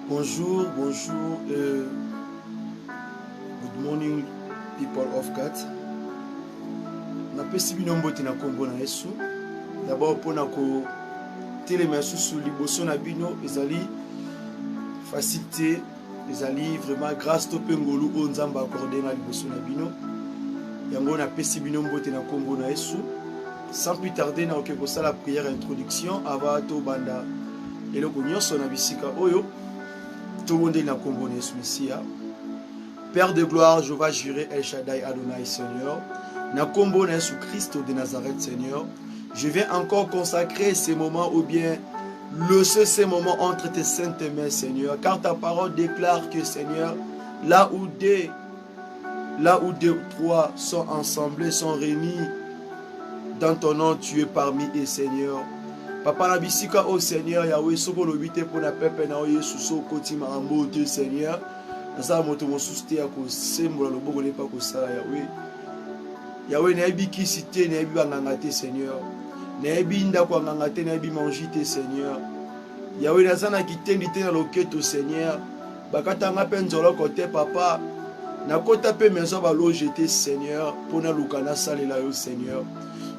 Bonjour, bonjour, good morning people of God. Napesi bino mbote na kombo na Yesu. D'abord pour ko telema susu liboso na bino ezali facilité, ezali vraiment grâce to pengolu o nzamba accordé na liboso na bino. Yango napesi bino mbote na kombo na Yesu. Sans plus tarder na okeko sala prière introduction avant to banda eloko nyonso na bisika oyo. Tout le monde est dans le combo de Messia. Père de gloire, je vais jurer El Shaddai Adonai, Seigneur. Dans le combo de Jésus-Christ de Nazareth, Seigneur. Je vais encore consacrer ces moments ou bien laisser ces moments entre tes saintes mains, Seigneur. Car ta parole déclare que, Seigneur, là où deux ou trois sont ensemble, sont réunis dans ton nom, tu es parmi eux, Seigneur. Papa na bisika au Seigneur Yahweh soko lobite pour na pepe na oye suso koti marambo te Seigneur nasa moto mosuste ya ko sembola loboko le pa ko sala Yahweh na yebi kisite na yebi banganga te Seigneur na yebi ndako nganga te na yebi manji te Seigneur Yahweh nazana kitendi te na loketo Seigneur bakatanga pe nzolo kote papa na kota pe maison ba loge te Seigneur pour na lukana salela yo Seigneur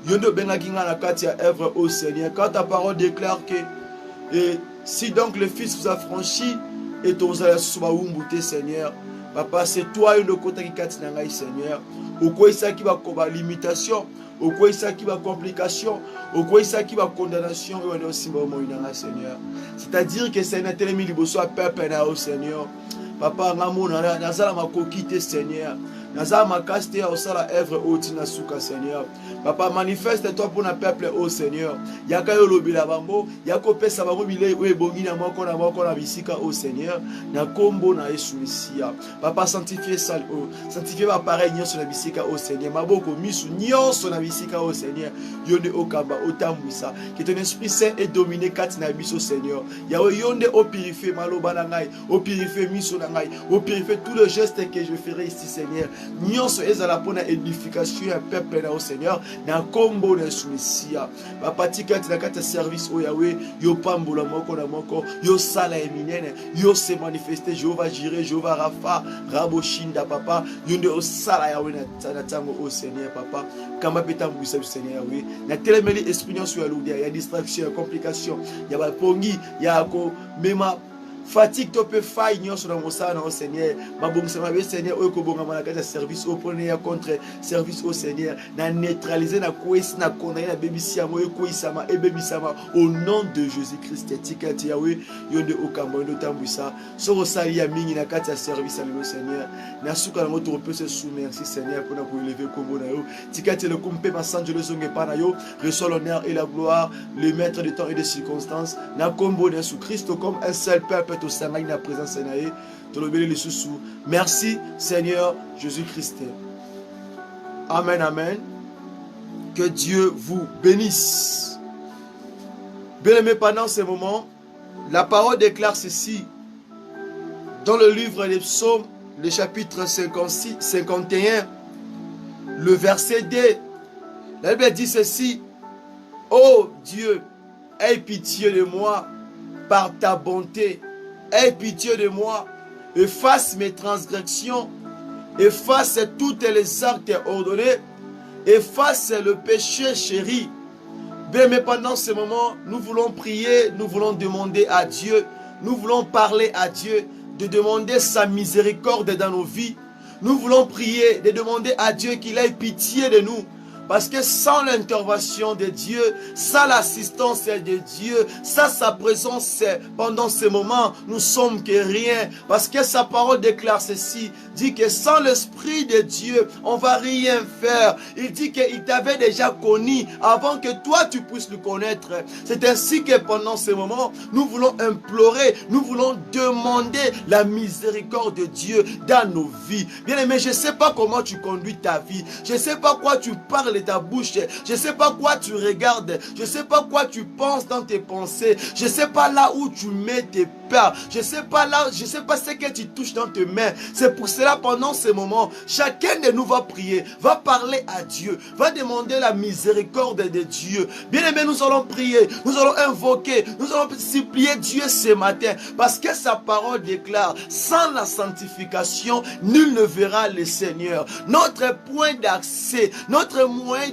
Yondo bengakinga na kati ya œuvre au Seigneur. Quand ta parole déclare que si donc le Fils vous a franchi et tous allez souvent umbuté Seigneur. Papa c'est toi yondo kota ki kati na ngai Seigneur. Oko isa ki ba koba limitation, oko isa ki ba complication, oko isa ki ba condamnation et on aussi mo inanga Seigneur. C'est-à-dire que c'est na telemi liboso a peuple na au Seigneur. Papa ngamo na nazala makoki te Seigneur. Nazala makaste au sala œuvre au tina suka Seigneur. Papa manifeste-toi pour notre peuple au Seigneur. Yaka yo lobila bango, yako pesa bango bile we bongi na moko na bisika au Seigneur. Na kombo na Yesu Messia. Papa sanctifie ça sanctifie ma pareil nyonso na bisika au Seigneur. Maboko misu nyonso na bisika au Seigneur. Yonde okamba otambwisa. Que ton esprit saint est dominé kati na biso Seigneur. Yawe yonde o purifier maloba na ngai, o purifier miso na ngai, o purifier tout le geste que je ferai ici Seigneur. Nyonso ezala pona édification ya peuple na au Seigneur. Na kombo na Messia papa tikati na kati service o Yahweh yo pambola moko na moko yo sala eminene yo se manifester Jéhovah Jireh Jéhovah Rapha Raboshinda papa yonde o sala Yahweh na tango au Seigneur papa kama peta mbisa Seigneur Yahweh na telemeli expérience ya lourdia ya distraction ya complication ya ba pongi ya ko mema fatigue to pe faille nyonso na mosala au Seigneur mabongisa mabe Seigneur oyo kobonga na kati service au pone ya contre service au Seigneur na neutraliser na kwesi na condamner na bebisi ya moyo koisama e bebisama au nom de Jésus-Christ tikati Yahweh yonde okamba ndo tambwisa soko sali ya mingi na kati service au Seigneur na suka na moto peut se soumettre Seigneur pour nous élever kombo na yo tikati le kumpe masanjo le zonge pa na yo reçois l'honneur et la gloire le maître de temps et de circonstances na kombo de Jésus-Christ comme un seul peuple au Seigneur na présence nae to lobeli le susu. Merci Seigneur Jésus-Christ. Amen, amen. Que Dieu vous bénisse. Bien-aimés, pendant ce moment, la parole déclare ceci dans le livre des psaumes, le chapitre 56, 51, le verset 2. La Bible dit ceci: ô Dieu, aie pitié de moi par ta bonté, aie pitié de moi, efface mes transgressions, efface toutes les actes ordonnés, efface le péché chéri. Bien, mais pendant ce moment, nous voulons prier, nous voulons demander à Dieu, nous voulons parler à Dieu, de demander sa miséricorde dans nos vies. Nous voulons prier, de demander à Dieu qu'il ait pitié de nous. Parce que sans l'intervention de Dieu, sans l'assistance de Dieu, sans sa présence pendant ce moment, nous sommes que rien. Parce que sa parole déclare ceci, dit que sans l'Esprit de Dieu, on ne va rien faire. Il dit qu'il t'avait déjà connu avant que toi tu puisses le connaître. C'est ainsi que pendant ce moment, nous voulons implorer, nous voulons demander la miséricorde de Dieu dans nos vies. Bien aimé, je ne sais pas comment tu conduis ta vie. Je ne sais pas quoi tu parles de ta bouche. Je ne sais pas quoi tu regardes. Je ne sais pas quoi tu penses dans tes pensées. Je ne sais pas là où tu mets tes pas. Je ne sais pas ce que tu touches dans tes mains. C'est pour cela, pendant ce moment, chacun de nous va prier, va parler à Dieu, va demander la miséricorde de Dieu. Bien aimé, nous allons prier, nous allons invoquer, nous allons supplier Dieu ce matin, parce que sa parole déclare, sans la sanctification, nul ne verra le Seigneur. Notre point d'accès, notre moyen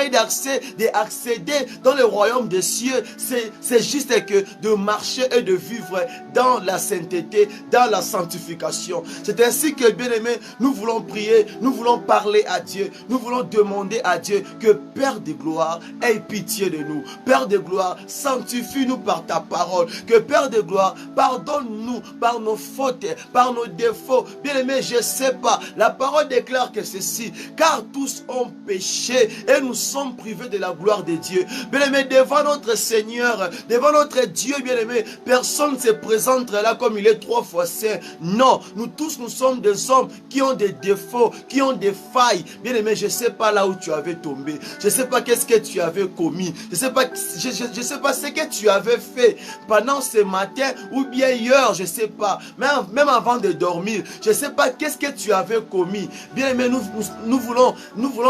d'accès, d'accéder dans le royaume des cieux, c'est juste que de marcher et de vivre dans la sainteté, dans la sanctification. C'est ainsi que, bien aimé, nous voulons prier, nous voulons parler à Dieu, nous voulons demander à Dieu que Père de gloire, aie pitié de nous. Père de gloire, sanctifie-nous par ta parole. Que Père de gloire, pardonne-nous par nos fautes, par nos défauts. Bien aimé, je ne sais pas, la parole déclare que ceci, car tous ont péché et nous sommes privés de la gloire de Dieu. Bien aimé, devant notre Seigneur, devant notre Dieu, bien aimé, personne ne se présente là comme il est 3 fois saint. Non, nous tous, nous sommes des hommes qui ont des défauts, qui ont des failles. Bien aimé, je ne sais pas là où tu avais tombé. Je ne sais pas qu'est-ce que tu avais commis. Je ne sais pas, je sais pas ce que tu avais fait pendant ce matin ou bien hier, je ne sais pas. Même avant de dormir, je ne sais pas qu'est-ce que tu avais commis. Bien aimé, nous voulons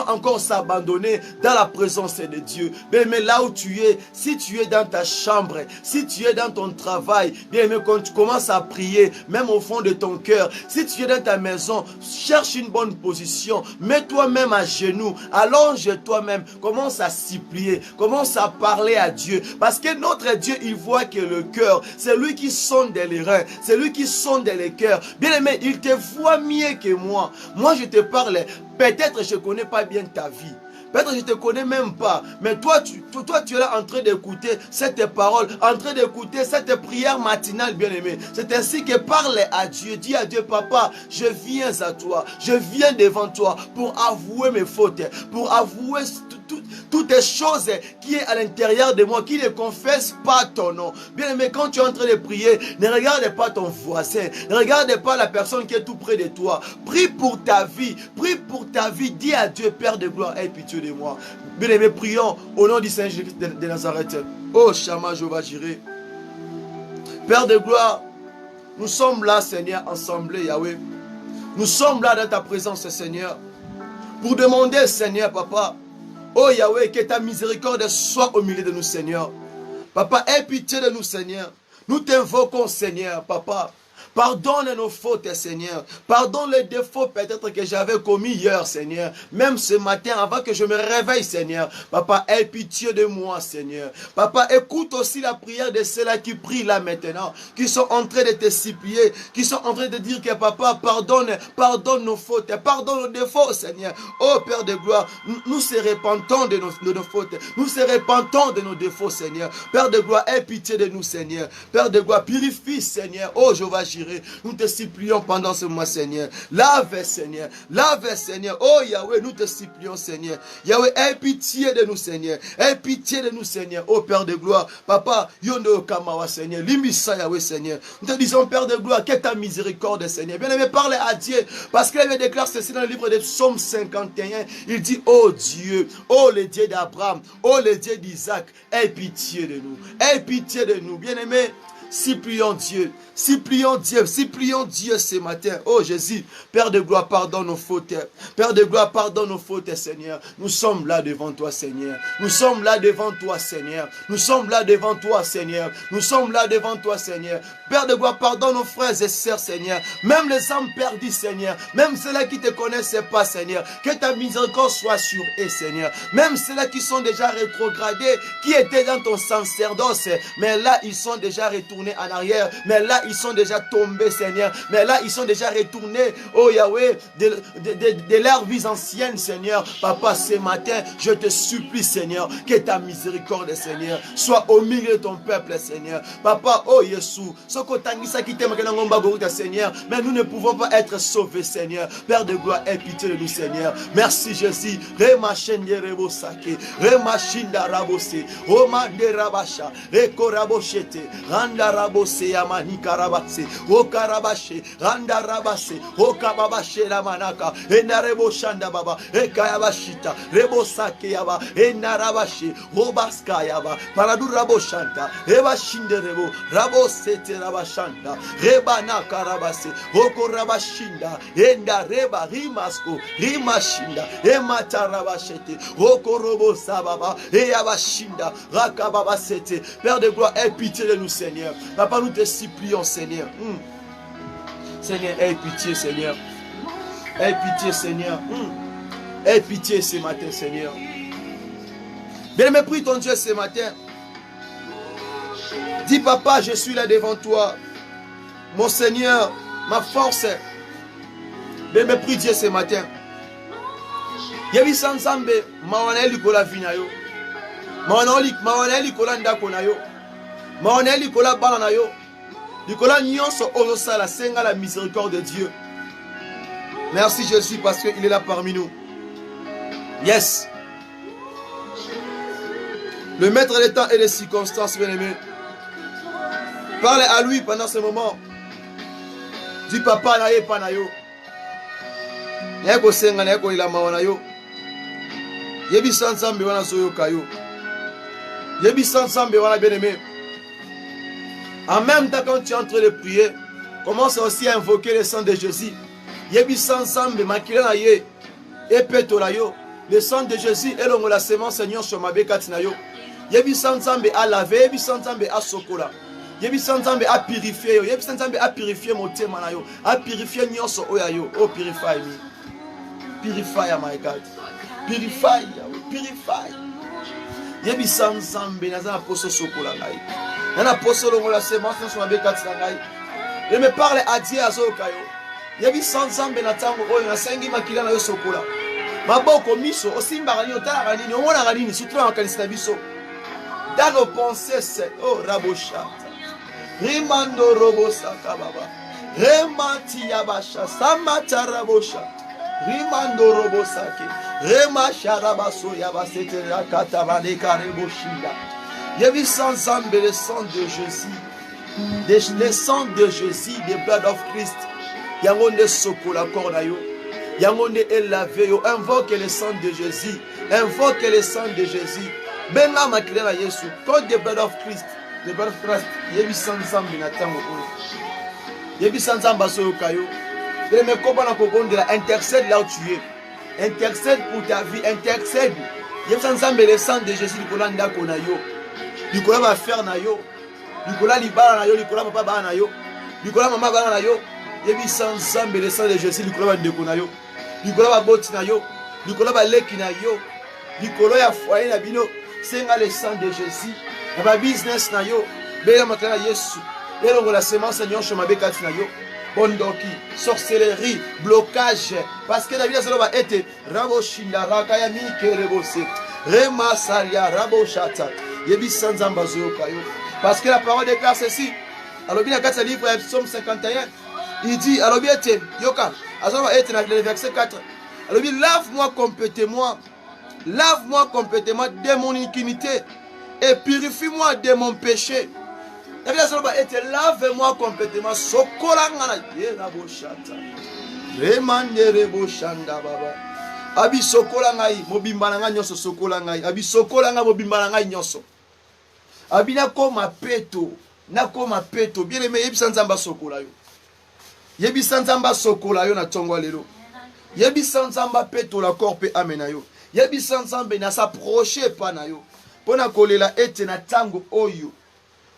encore s'abandonner dans la présence de Dieu. Bien aimé, là où tu es, si tu es dans ta chambre, si tu es dans ton travail, bien aimé, quand tu commences à prier, même au fond de ton cœur, si tu es dans ta maison, cherche une bonne position, mets-toi même à genoux, allonge-toi même, commence à supplier, commence à parler à Dieu, parce que notre Dieu, il voit que le cœur, c'est lui qui sonde les reins, c'est lui qui sonde les cœurs. Bien aimé, il te voit mieux que moi. Moi, je te parle, peut-être je ne connais pas bien ta vie. Peut-être que je ne te connais même pas. Mais toi, tu es là en train d'écouter cette parole, en train d'écouter cette prière matinale, bien-aimé. C'est ainsi que parle à Dieu. Dis à Dieu, papa, je viens à toi. Je viens devant toi pour avouer mes fautes, pour avouer toutes les choses qui est à l'intérieur de moi, qui ne confessent pas ton nom. Bien aimé, quand tu es en train de prier, ne regarde pas ton voisin, ne regarde pas la personne qui est tout près de toi. Prie pour ta vie, prie pour ta vie. Dis à Dieu, Père de gloire, aie pitié de moi. Bien aimé, prions au nom du Seigneur Jésus de Nazareth. Oh, Shama Jéhovah Jireh. Père de gloire, nous sommes là, Seigneur, ensemble, Yahweh. Nous sommes là dans ta présence, Seigneur, pour demander, Seigneur, papa, oh Yahweh, que ta miséricorde soit au milieu de nous, Seigneur. Papa, aie pitié de nous, Seigneur. Nous t'invoquons, Seigneur, papa. Pardonne nos fautes, Seigneur. Pardonne les défauts peut-être que j'avais commis hier, Seigneur. Même ce matin, avant que je me réveille, Seigneur. Papa, aie pitié de moi, Seigneur. Papa, écoute aussi la prière de ceux-là qui prient là maintenant, qui sont en train de te supplier, qui sont en train de dire que papa, pardonne nos fautes, pardonne nos défauts, Seigneur. Oh Père de gloire, nous se repentons de nos fautes, nous se repentons de nos défauts, Seigneur. Père de gloire, aie pitié de nous, Seigneur. Père de gloire, purifie, Seigneur. Oh Jéhovah Jireh. Nous te supplions pendant ce mois, Seigneur. Lave, Seigneur. Lave, Seigneur. Oh Yahweh, nous te supplions, Seigneur. Yahweh, aie pitié de nous, Seigneur. Aie pitié de nous, Seigneur. Oh Père de gloire. Papa, Yondo Kamawa, Seigneur. Limissa, Yahweh, Seigneur. Nous te disons, Père de gloire, que ta miséricorde, Seigneur. Bien aimé, parle à Dieu. Parce qu'il déclare ceci dans le livre de Psaume 51. Il dit, oh Dieu, oh le Dieu d'Abraham, oh le Dieu d'Isaac, aie pitié de nous. Aie pitié de nous. Bien aimé, supplions Dieu. Supplions Dieu ce matin. Oh Jésus, Père de gloire, pardonne nos fautes. Père de gloire, pardonne nos fautes, Seigneur. Nous sommes là devant toi, Seigneur. Nous sommes là devant toi, Seigneur. Nous sommes là devant toi, Seigneur. Nous sommes là devant toi, Seigneur. Père de gloire, pardonne nos frères et sœurs, Seigneur. Même les âmes perdues, Seigneur. Même ceux-là qui ne te connaissent pas, Seigneur. Que ta miséricorde soit sur eux, Seigneur. Même ceux-là qui sont déjà rétrogradés, qui étaient dans ton sacerdoce, mais là, ils sont déjà retournés en arrière. Mais là, ils sont déjà tombés, Seigneur. Mais là, ils sont déjà retournés, oh Yahweh, de leur vie ancienne, Seigneur. Papa, ce matin, je te supplie, Seigneur, que ta miséricorde, Seigneur, soit au milieu de ton peuple, Seigneur. Papa, oh Yeshua, Seigneur, mais nous ne pouvons pas être sauvés, Seigneur. Père de gloire, aie pitié de nous, Seigneur. Merci, Jésus. Remachinda rabose, Romande rabasha, Eko raboshete, Randa Endarabose Yamani Karabase, O Karabashe, Randarabase, O Kababashe Lamanaka, Endarebo Shanda Baba, Ekayabashita, Rebosake Yaba, Endarabashe, Robaska Yaba, Paradurabo Shanta, Eva Shinderebo, Rabosete Rabashanta, Rebana Karabase, Oko Rabashinda, Enda Reba Rimasko, Rimashinda, Emata Rabashete, Oko Robo Sababa, Eyabashinda, Rakababa Sete. Père de gloire, aie pitié de nous, Seigneur. Papa, nous te supplions, Seigneur. Seigneur, aie pitié, Seigneur. Aie pitié, Seigneur. Aie pitié ce matin, Seigneur. Bien-aimé, prie ton Dieu ce matin. Dis, papa, je suis là devant toi. Mon Seigneur, ma force. Bien-aimé, prie Dieu ce matin. Yebi sansambe, mawaneli kola vinayo. Mawaneli kola ndako na yo. Mawaneli kola bana na yo. Likola nyonso ozosala senga la miséricorde de Dieu. Merci Jésus parce qu'il est là parmi nous. Yes. Le maître des temps et des circonstances, bien-aimé. Parlez à lui pendant ce moment. Dis papa na ye pa na yo. Yeko senga na yeko ila mawana yo. Yebi sansambe wana soyo kayo. Yebi sansambe wana bien-aimé. En même temps, quand tu es en train de prier, commence aussi à invoquer le sang de Jésus. Yebi sansambe makile na ye. Epeto la yo. Le sang de Jésus est l'ongo la semence Seigneur sur ma bekati na yo. Yebi sansambe a laver, yebi sansambe a sokola. Yebi sansambe a purifier yo. Yebi sansambe a purifier mon tema na yo. A purifier nyonso oya yo. Oh purify me. Purify my God. Purify, purify. Yebi sansambe na zana poso sokola ngai. Na poso longo la semence sur ma bekati na ngai. Je me parle à Dieu azo kayo. Yebi sansambe na tango oyo na sengi makila na yo sokola. Maboko miso osimba ngani otala ngani omona ngani surtout en kanisa biso. Dans nos pensées c'est oh rabosha. Rimando robosa kababa. Remati yabasha samata rabosha. Rimando robosake. Rema sharabaso yabasete rakata baleka reboshinda. Yebi sansambe le sang de Jésus. Le sang de Jésus, the blood of Christ. Yangonde sokola kordayo. Yangonde est lavé. Invoque le sang de Jésus. Invoque le sang de Jésus. Benga makile na Yesu. Call the blood of Christ. The blood of Christ. Yebi sansambe na tango oyo. Yebi sansambe soyo kayo. Mais comment on peut intercède là où tu es. Intercède pour ta vie. Intercède. Yebi sansambe le sang de Jésus. Nicolas ndako na yo. Nicolas va faire na yo. Nicolas libara na yo. Nicolas papa ba na yo. Nicolas maman ba na yo. Yebi sansambe le sang de Jésus. Nicolas va ndeko na yo. Nicolas va boti na yo. Nicolas va leki na yo. Nicolas ya foyer na bino. Senga le sang de Jésus. Na ba business na yo. Bela makala Yesu. Elongo la semence Seigneur sur ma bekati na yo. Bondoki, sorcellerie, blocage. Parce que la vie va être Raboshinda, Rakayami, Kerebose, Remasaria, Raboshata, Yebi Sanzamba Zoyokayo. Parce que la parole déclare ceci. Alors, bien, dans le livre Psaume 51, il dit, alors bien, Yoka, alors va être dans le verset 4. Alors bien, lave-moi complètement de mon iniquité et purifie-moi de mon péché. Lave-moi complètement. Sokolangana yerabo shata. Remanderebo shanda baba. Abi sokolangai mobimbalanga nyoso sokolangai. Abi sokolanga mobimbalanga nyoso. Abi nakoma peto. Nakoma peto. Bien aimé yebisa nzamba sokola yo. Yebisa nzamba sokola yo na tongo lelo. Yebisa nzamba peto la korpe amena yo. Yebisa nzambe na s'approcher pa na yo. Pona kolela ete na tango oyo.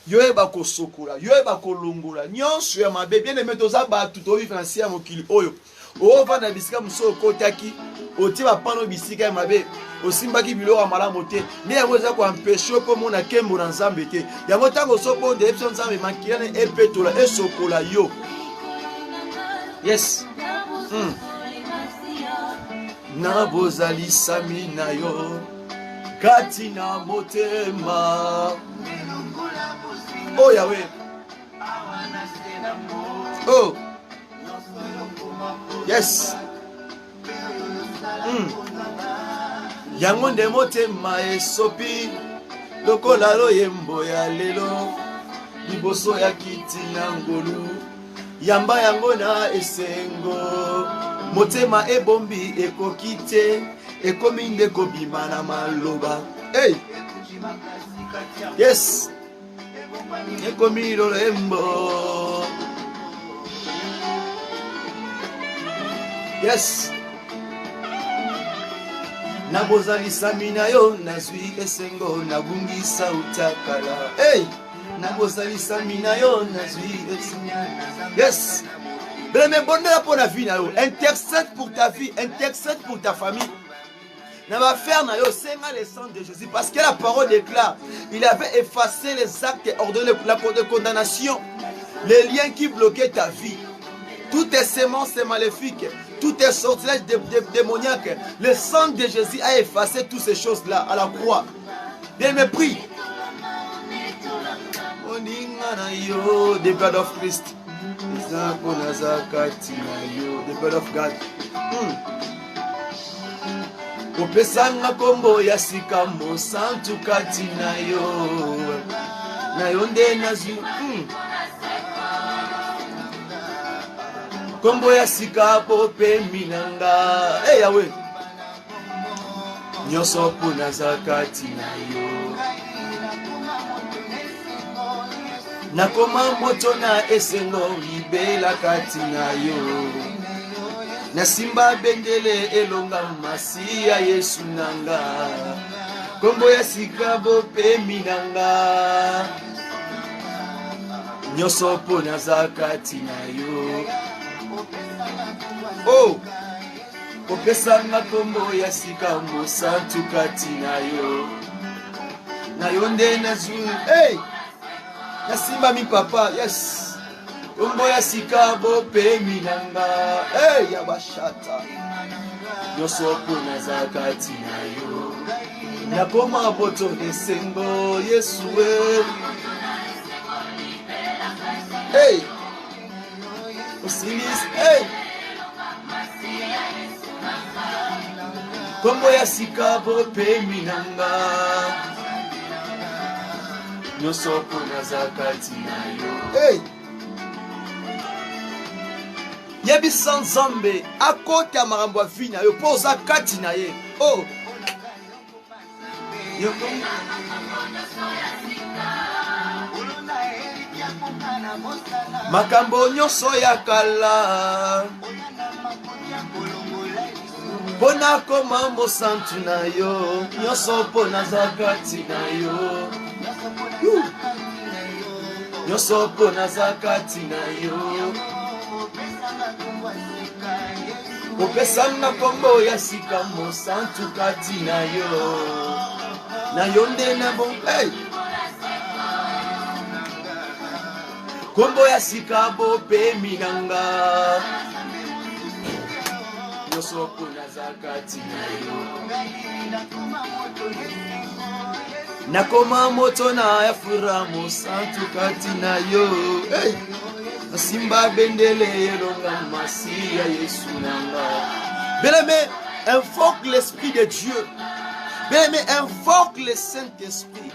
Yoeba ko sokola, yoeba ko longola, nyonso ya mabe bien aimé toza ba tuto financier mokili oyo. O va na bisika muso kotaki, oti ba pano bisika ya mabe, osimbaki biloko malamu te. Ne yango za ko empêcher ko mona kembo na nzambe te. Yango tango soko de epson nzambe makiyane epetola esokola yo. Yes. Na bozali sami na yo. Katina motema. Oh Yahweh. Oh. Yes. Yangonde motema esopi lokola lo yembo ya lelo. liboso ya kiti na ngolu yamba yango na esengo motema ebombi ekoki te ekomi nde kobima na maloba hey yes ekomi lolembo yes nabozalisami na yo nazwi esengo nabungisa utakala hey nabozalisami na yo nazwi esengo yes mais bonheur pour la vie na yo intercède pour ta vie intercède pour ta famille na va faire na yo senga le sang de Jésus parce que la parole déclare il avait effacé les actes ordonnés la condamnation les liens qui bloquaient ta vie toutes tes semences maléfiques tout tes sortilèges démoniaques le sang de Jésus a effacé toutes ces choses là à la croix bien me prie the blood of Christ the blood of God opesanga kombo ya sika mosantu kati na yo nde nazwi kombo ya sika pope minanga hey yawe nyonso mpona za kati na yo nakoma moto na esengo libela kati na yo nasimba bendele elonga masi ya Yesu nanga kombo ya sika bope minanga nyonso mpona za kati na yo oh opesanga kombo ya sika mosantu kati na yo nde nazwi hey nasimba mi papa yes kombo ya sika bope minanga hey ya bashata nyonso mpona za kati na yo nakoma boto esengo Yesu hey osilis hey kombo ya sika bope minanga nyonso mpona za kati na yo hey yebisa Nzambe akota makambo ya vi na yo mpo oza kati na ye oh makambo nyonso ya kala mpona koma mosantu na yo nyonso mpona za kati na yo nyonso mpona za kati na yo opesanga kombo ya sika mosantu kati na yo nde na bon hey kombo ya sika bope minanga nyonso mpona za kati na yo nakoma moto na ya fura mosantu kati na yo hey simba bendele elonga masi ya Yesu nanga bien-aimé invoque l'esprit de Dieu bien-aimé invoque le Saint-Esprit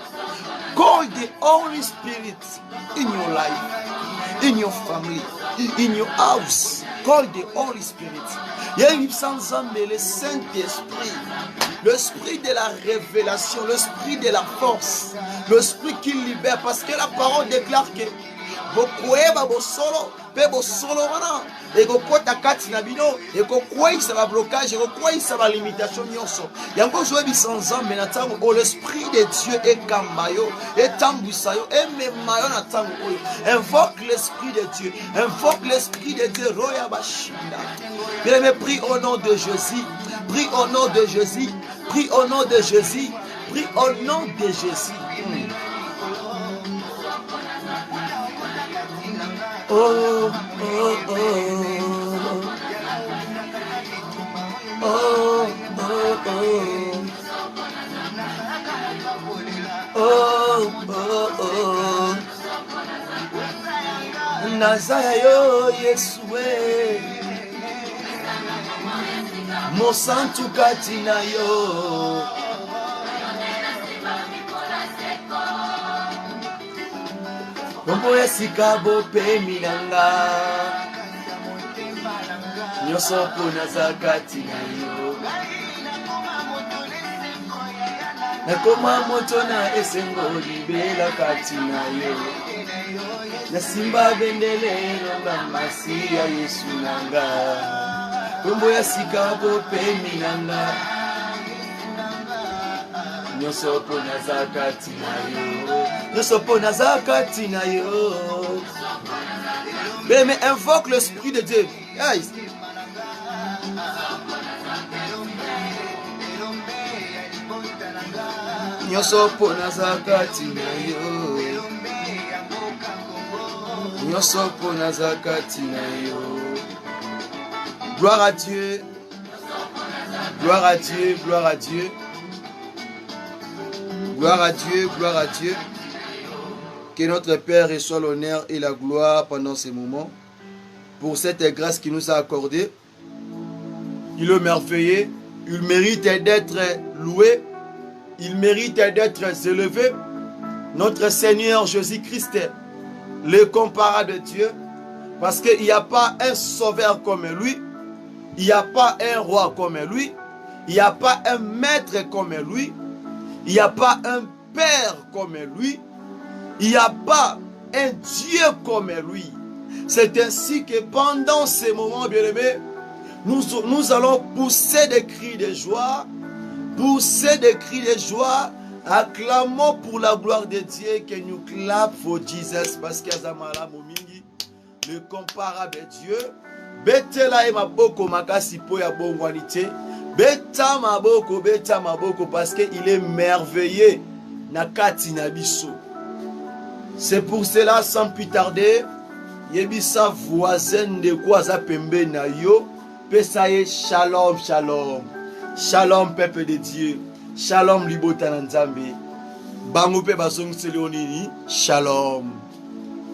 call the Holy Spirit in your life in your family in your house call the Holy Spirit le Saint-Esprit l'esprit de la révélation l'esprit de la force l'esprit qui libère parce que la parole déclare que bokoeba bosolo pe bosolo wana ekokota kati na bino ekokweisa ba blocage ekokweisa ba limitation nyonso yango joyebisa Nzambe na ntango oyo l'esprit de Dieu ekamba yo etambwisa yo emema yo na ntango oyo invoque l'esprit de Dieu invoque l'esprit de Dieu roya bashinda bien-aimé prie au nom de Jésus prie au nom de Jésus prie au nom de Jésus prie au nom de Jésus oh, oh, oh. Oh, oh, oh. Oh, oh, oh. Nazaya yo Yesue Mosantu katina yo Kombo ya sika bopemi nanga nyonso mpona za kati na yo nakoma moto na esengo libela kati na yo nasimba bendelelo bamasi ya Yesu nanga kombo ya sika bopemi nanga nyonso mpona za kati na yo nyonso mpona za kati na yo. Mais invoque l'Esprit de Dieu. Aïe. Nyonso mpona za kati na yo nyonso mpona za kati na yo. Gloire à Dieu, gloire à Dieu, gloire à Dieu, gloire à Dieu, gloire à Dieu. Que notre Père reçoive l'honneur et la gloire pendant ces moments pour cette grâce qu'il nous a accordée. Il est merveilleux, il mérite d'être loué, il mérite d'être élevé. Notre Seigneur Jésus-Christ, le comparable de Dieu, parce qu'il n'y a pas un sauveur comme lui, il n'y a pas un roi comme lui, il n'y a pas un maître comme lui, il n'y a pas un père comme lui, il n'y a pas un Dieu comme lui. C'est ainsi que pendant ces moments, bien-aimés, nous allons pousser des cris de joie, pousser des cris de joie, acclamons pour la gloire de Dieu, que nous clap for Jesus, parce qu'il y a le comparable Dieu. Betela maboko makasi po ya bongwanite, beta maboko parce qu'il est merveilleux nakati na biso. C'est pour cela, sans plus tarder, yebisa voisin de quoi za pembe na yo, pesaye shalom, shalom, shalom peuple de Dieu, shalom libota na Nzambe, bango pe bazong selonini, shalom.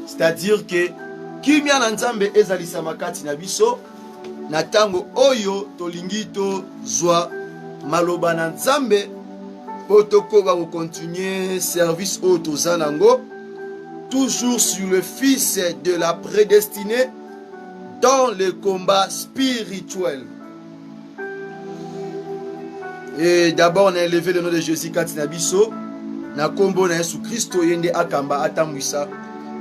C'est-à-dire que kimia na Nzambe ezalisa makati na biso, na tango oyo tolingi to zwa maloba na Nzambe, potoko ba continuer service o tozanango. Toujours sur le fils de la prédestinée dans le combat spirituel. Et d'abord, on a élevé le nom de Jésus Katinabiso. Na kombo na Yesu Christo yende akamba atamwisa.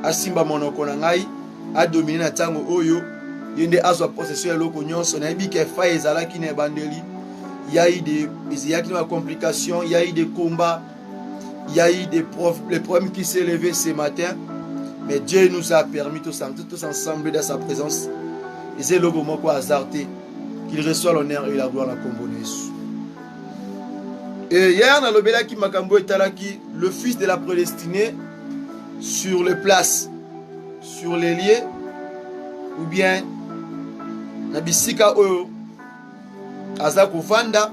Asimba monoko na ngai. A dominer na tango oyo. Yende azwa possession ya loko nyonso. Na yebi ke fa ezalaki na bandeli. Il y a eu des complications, il y a eu des combats. Il y a eu les problèmes qui s'est levé ce matin. Mais Dieu nous a permis tous ensemble dans sa présence. Et c'est le moment qu'on a hasardé. Qu'il reçoit l'honneur et la gloire à la Combonesu. Et hier, on a l'obéla Makambo et Talaki, le fils de la prédestinée, sur les places, sur les lieux, ou bien, Nabisika Oyo, Azako Vanda,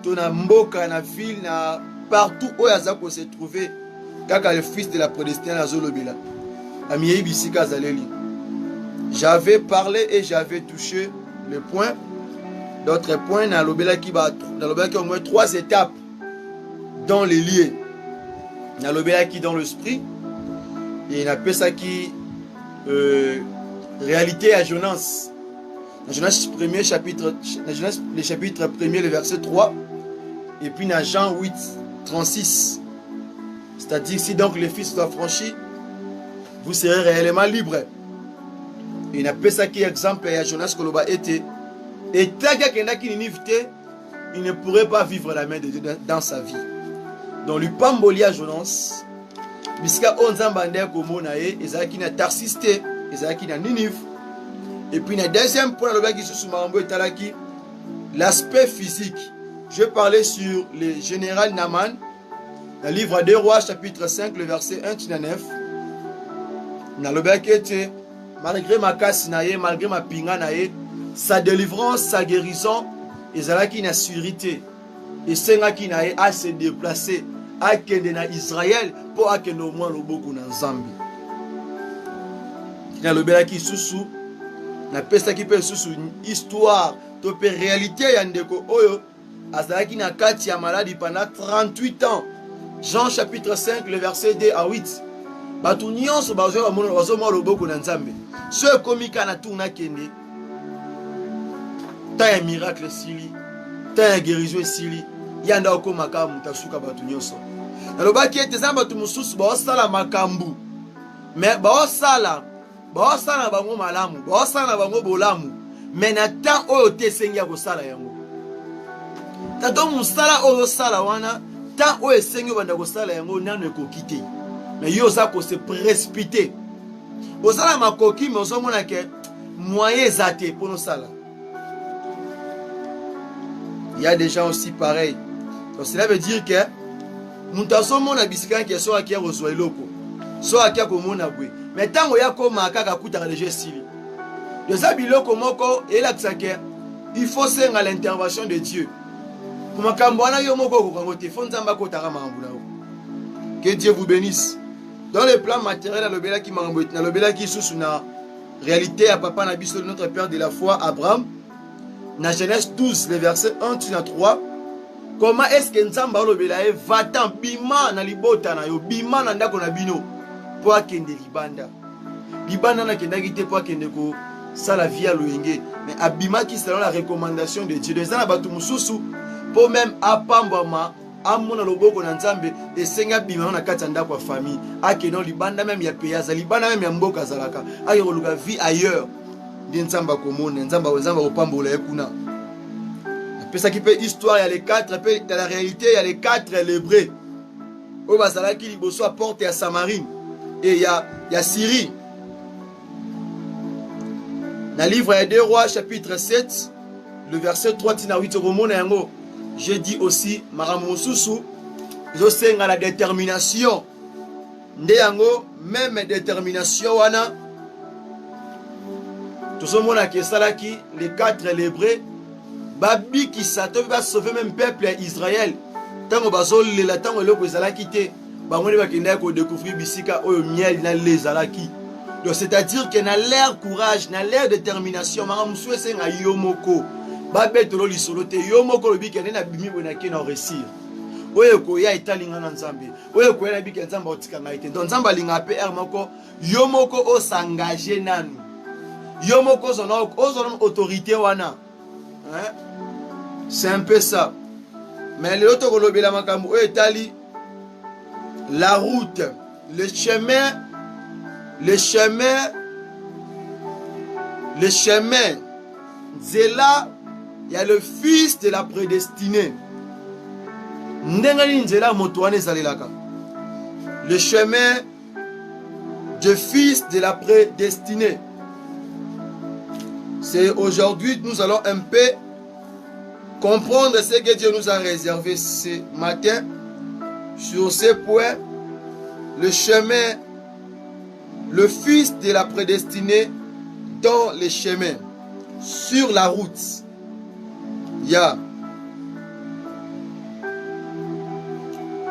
Tona Mboka, na ville, na partout où Azako s'est trouvé, kaka le fils de la prédestinée à Zolobila. Amiei Bisika Zaleli. J'avais parlé et j'avais touché le point. D'autres points, dans l'obéla qui au moins 3 étapes dans les lieux. Dans l'obéla qui dans l'esprit. Et il appelle ça qui réalité à Jonas. Dans Jonas 1er chapitre, le chapitre 1er, le verset 3. Et puis dans Jean 8, 36. C'est-à-dire, si donc le Fils soit franchi, vous serez réellement libre. Et il appelle ça qui exemple à Jonas Koloba était. Et tant qu'il il ne pourrait pas vivre la main de Dieu dans sa vie. Donc, lui pamboli à Jonas, puisqu'à Onzambandé Komonae, Ezaki na Tarsiste, Ezaki na Ninive. Et puis, le deuxième point, l'aspect physique. Je parlais sur le général Naman, dans le livre des Rois, chapitre 5, le verset 1 à 9. Malgré ma casse, malgré ma pinga, sa délivrance, sa guérison, ezalaki na sûreté. Et sengaki na a se déplacer à kende na Israël pour akende au moins loboko na Nzambi. Na lobelaki susu na pesa ki pe susu histoire to pe réalité ya ndeko oyo azalaki na kati ya maladie pendant 38 ans. Jean chapitre 5 le verset 2 à 8. Bato nyonso bazomona loboko na Nzambe. So ekomi kana tourna kende. Ta ya miracle sili, ta ya guérison sili, yanda okoma ka mutasuka bato nyonso. Nalobaki ete za bato mosusu baosala makambu. Mais baosala bango malamu, baosala bango bolamu. Mais na temps oyo te sengi ya kosala yango. Tato musala oyo sala wana, temps oyo sengi banda kosala yango nano ekoki te. Mais yo za ko se précipiter. Osala makoki mais ozomona ke moyen zate pour nous sala. Il y a des gens aussi pareils. Donc cela veut dire que nous avons mon abisikan qui soit qui reçoit loko. Soit qui a comme mon aboué. Mais tant qu'il y a comme kaka kuta le geste sili. De ça biloko moko et là il faut s'en à l'intervention de Dieu. Pour ma kambwana yo moko ko kangote fonzamba ko tarama ambula. Que Dieu vous bénisse. Dans le plan matériel, dans le bela qui sous na réalité à papa na biso notre père de la foi Abraham, dans Genèse 12, le verset 1 à 3, comment est-ce que Nzamba le bela va-t'en bima na libota na yo bima na ndako na bino pour akende libanda. Libanda na kenda kite pour akende ko sala via loyenge, mais abima qui selon la recommandation de Dieu. Des ana batu mususu pour même apambama amona loboko na Nzambe esenga bima na kati ndako ya famille akeno libanda même ya peyaza libanda même ya mboka zalaka ayoluka vie ailleurs ndi Nzamba komone Nzamba opambola ekuna pesa qui peut histoire ya les quatre pe dans la réalité il y a les quatre lébrés o bazalaki liboso à porte ya Samarie et il y a Syrie. Dans le livre des Rois chapitre 7 le verset 3 tina 8 romona yango. Je dis aussi, Maramosusu, je sais la détermination. Ndeyango, même détermination, wana. Tout ce monde qui est salaki, les quatre lébrés, babi qui s'attend va sauver même peuple Israël. Tant que bazol le temps que l'eau salaki te, bamoni va kenda ko découvrir bisika o miel na les salaki. Donc c'est-à-dire que na l'air courage, na l'air détermination, Maramosusu c'est un yomoko. Babetolo lisolote yo moko lobi kende na bimi bona ke na réussir. Oye ko ya italinga na Nzambe. Oye ko ya bika Nzamba otika ngaite. Donc Nzamba linga pe er moko yo moko o s'engager nanu. Yo moko zono autorité wana. Hein? C'est un peu ça. Mais le autre lobi la makambu o etali la route, le chemin Zéla. Il y a le fils de la prédestinée. Le chemin du fils de la prédestinée. C'est aujourd'hui nous allons un peu comprendre ce que Dieu nous a réservé ce matin sur ce point. Le chemin, le fils de la prédestinée dans les chemins, sur la route. Il y a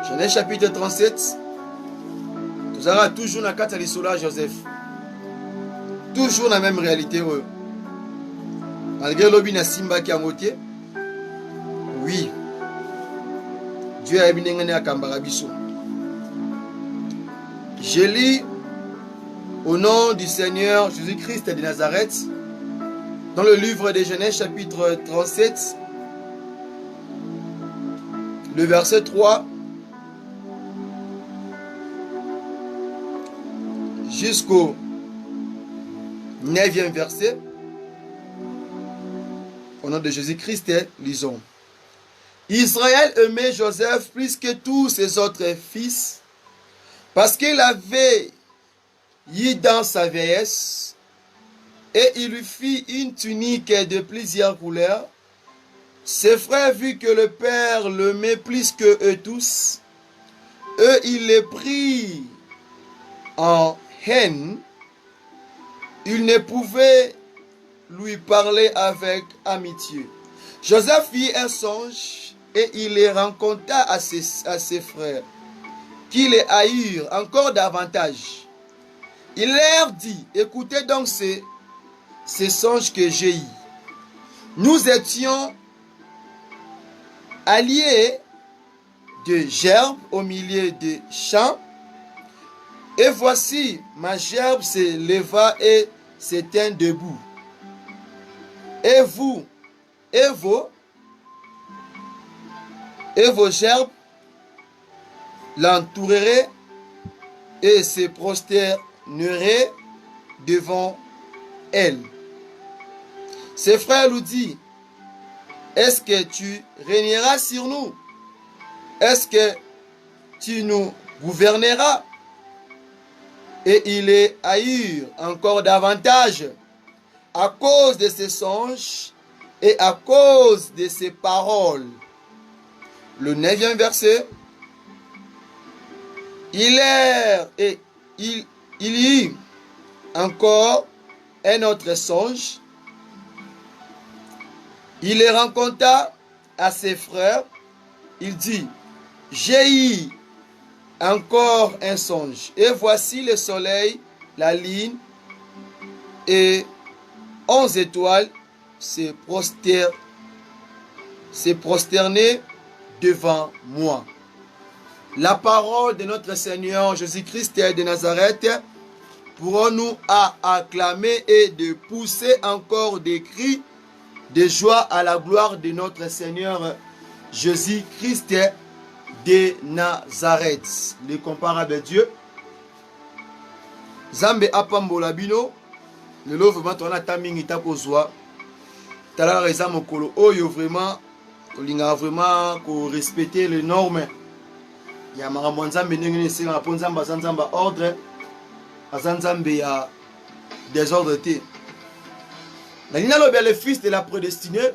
Genèse chapitre 37. Nous avons toujours la carte à l'Isola Joseph. Toujours la même réalité. Malgré l'obi na simba qui a moté. Oui. Dieu a bien à Kambarabiso. Je lis au nom du Seigneur Jésus-Christ de Nazareth. Dans le livre de Genèse chapitre 37, le verset 3 jusqu'au 9e verset, au nom de Jésus-Christ, lisons. Israël aimait Joseph plus que tous ses autres fils, parce qu'il avait eu dans sa vieillesse, et il lui fit une tunique de plusieurs couleurs. Ses frères, vu que le père l'aimait plus que eux tous, il les prit en haine. Il ne pouvait lui parler avec amitié. Joseph fit un songe et il les rencontra à ses frères, qui les haïrent encore davantage. Il leur dit, écoutez donc ces songes que j'ai eus. Nous étions alliés de gerbes au milieu des champs, Et voici, ma gerbe se leva et se tint debout. Et vous, et vos gerbes l'entoureraient et se prosterneraient devant elle. Ses frères lui disent, est-ce que tu régneras sur nous? Est-ce que tu nous gouverneras? Et il les haït encore davantage à cause de ses songes et à cause de ses paroles. Le 9e verset. Il y eut encore un autre songe. Il les rencontra à ses frères. Il dit, j'ai eu encore un songe. Et voici le soleil, la lune et 11 étoiles se prosterner devant moi. La parole de notre Seigneur Jésus-Christ de Nazareth, pourrons-nous acclamer et de pousser encore des cris de joie à la gloire de notre Seigneur Jésus-Christ de Nazareth, le comparable Dieu. Zambe apambola bino, le lo vraiment tona tamingi takozwa. Tala reza mokolo oyo vraiment kolinga vraiment ko respecter les normes. Ya makambo nzambe ndenge nisi na po nzamba zanzamba ordre, azanzambe ya désordre te. Na nina lobe le fils de la prédestinée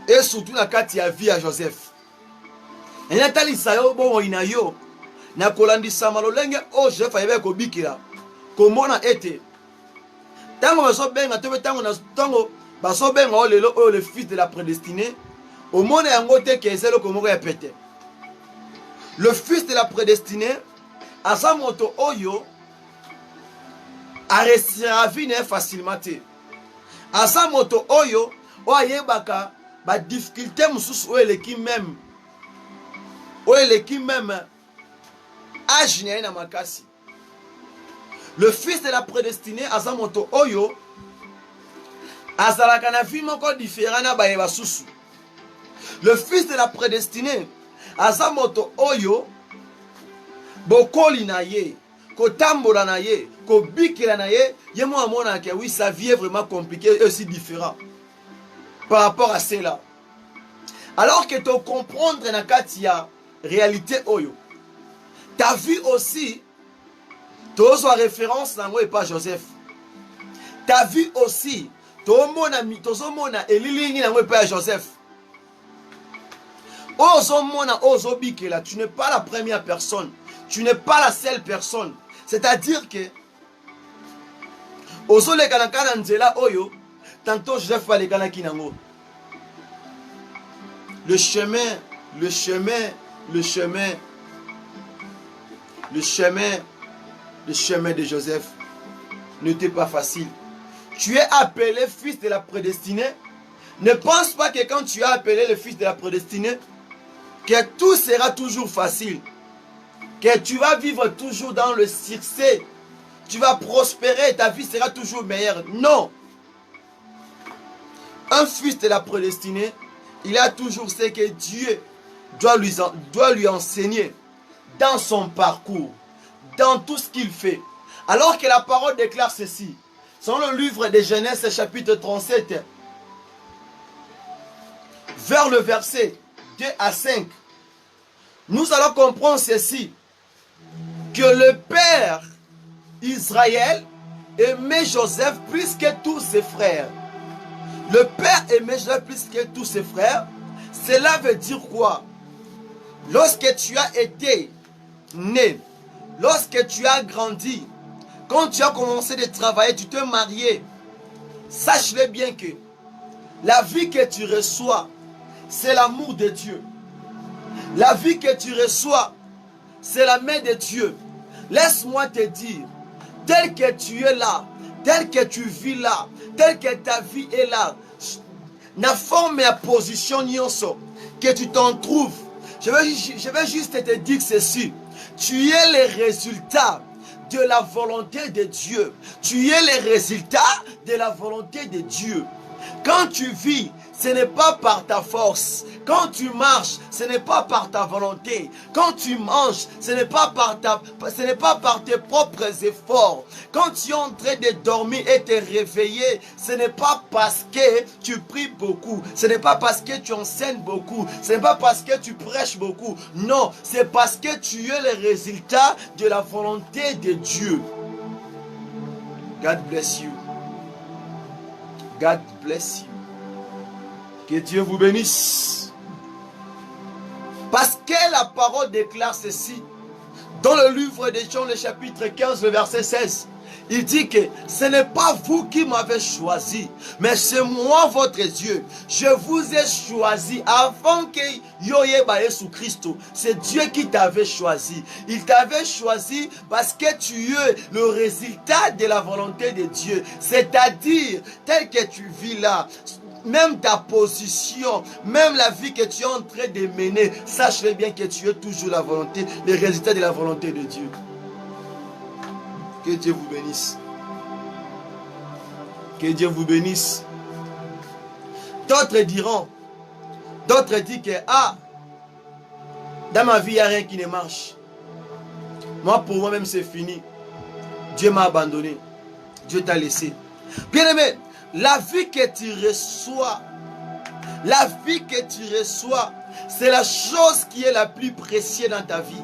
et surtout na kati ya vie à Joseph. Nina talisa yo bon ina yo na kolandisa malolenge o Joseph ayebe ko bikila. Komona ete tango baso benga to tango na tango baso benga o lelo o le fils de la prédestinée au monde yango te kezelo komoko ya pété. Le fils de la prédestinée a sa moto oyo a resiravi facilement te. A sa moto oyo o ayebaka ba difficulté mususu o eleki même âge na makasi. Le fils de la prédestinée a sa moto oyo azalaka na vie moko différent na bayeba susu. Le fils de la prédestinée aza moto oyo bokoli na ye kotambola na ye kobikela na ye ye mo amona que oui sa vie est vraiment compliquée et aussi différent par rapport à cela. Alors que tu comprendre na kati ya réalité oyo ta vie aussi tozo référence nango et pas Joseph. Ta vie aussi tomona mitozomona elilingi nango et pas Joseph. Tu n'es pas la première personne. Tu n'es pas la seule personne. C'est-à-dire que tantôt Joseph va les kinango. Le chemin de Joseph n'était pas facile. Tu es appelé fils de la prédestinée. Ne pense pas que quand tu es appelé le fils de la prédestinée, que tout sera toujours facile, que tu vas vivre toujours dans le succès, tu vas prospérer, ta vie sera toujours meilleure. Non. Un fils de la prédestinée, il a toujours ce que Dieu doit lui enseigner dans son parcours, dans tout ce qu'il fait. Alors que la parole déclare ceci, dans le livre de Genèse chapitre 37, vers le verset 2 à 5, nous allons comprendre ceci, que le père Israël aimait Joseph plus que tous ses frères. Le père aimait Joseph plus que tous ses frères. Cela veut dire quoi? Lorsque tu as été né, lorsque tu as grandi, quand tu as commencé de travailler, tu t'es marié, sache-le bien que la vie que tu reçois, c'est l'amour de Dieu. La vie que tu reçois, c'est la main de Dieu. Laisse-moi te dire, tel que tu es là, tel que tu vis là, tel que ta vie est là, na forme et position nyonso, que tu t'en trouves. Je vais juste te dire ceci. Tu es le résultat de la volonté de Dieu. Tu es le résultat de la volonté de Dieu. Quand tu vis, ce n'est pas par ta force. Quand tu marches, ce n'est pas par ta volonté. Quand tu manges, ce n'est pas par tes propres efforts. Quand tu es en train de dormir et te réveiller, ce n'est pas parce que tu pries beaucoup. Ce n'est pas parce que tu enseignes beaucoup. Ce n'est pas parce que tu prêches beaucoup. Non, c'est parce que tu es le résultat de la volonté de Dieu. God bless you. God bless you. Que Dieu vous bénisse. Parce que la parole déclare ceci. Dans le livre de Jean, le chapitre 15, le verset 16. Il dit que ce n'est pas vous qui m'avez choisi, mais c'est moi votre Dieu. Je vous ai choisi avant que yoye ba Yesu Christo. C'est Dieu qui t'avait choisi. Il t'avait choisi parce que tu es le résultat de la volonté de Dieu. C'est-à-dire, tel que tu vis là, même ta position, même la vie que tu es en train de mener, sache bien que tu es toujours la volonté, le résultat de la volonté de Dieu. Que Dieu vous bénisse. Que Dieu vous bénisse. D'autres diront, d'autres disent que, dans ma vie, il n'y a rien qui ne marche. Moi, pour moi-même, c'est fini. Dieu m'a abandonné. Dieu t'a laissé. Bien aimé, la vie que tu reçois, c'est la chose qui est la plus précieuse dans ta vie.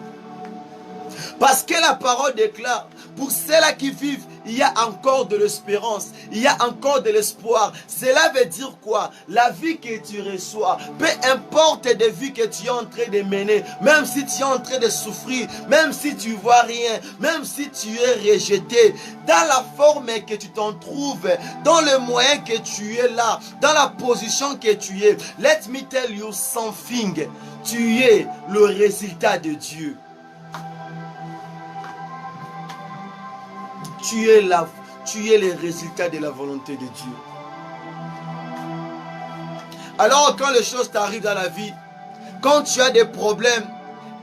Parce que la parole déclare, pour ceux-là qui vivent, il y a encore de l'espérance, il y a encore de l'espoir. Cela veut dire quoi? La vie que tu reçois, peu importe des vies que tu es en train de mener, même si tu es en train de souffrir, même si tu vois rien, même si tu es rejeté, dans la forme que tu t'en trouves, dans le moyen que tu es là, dans la position que tu es, let me tell you something, tu es le résultat de Dieu. Tu es le résultat de la volonté de Dieu. Alors quand les choses t'arrivent dans la vie, quand tu as des problèmes,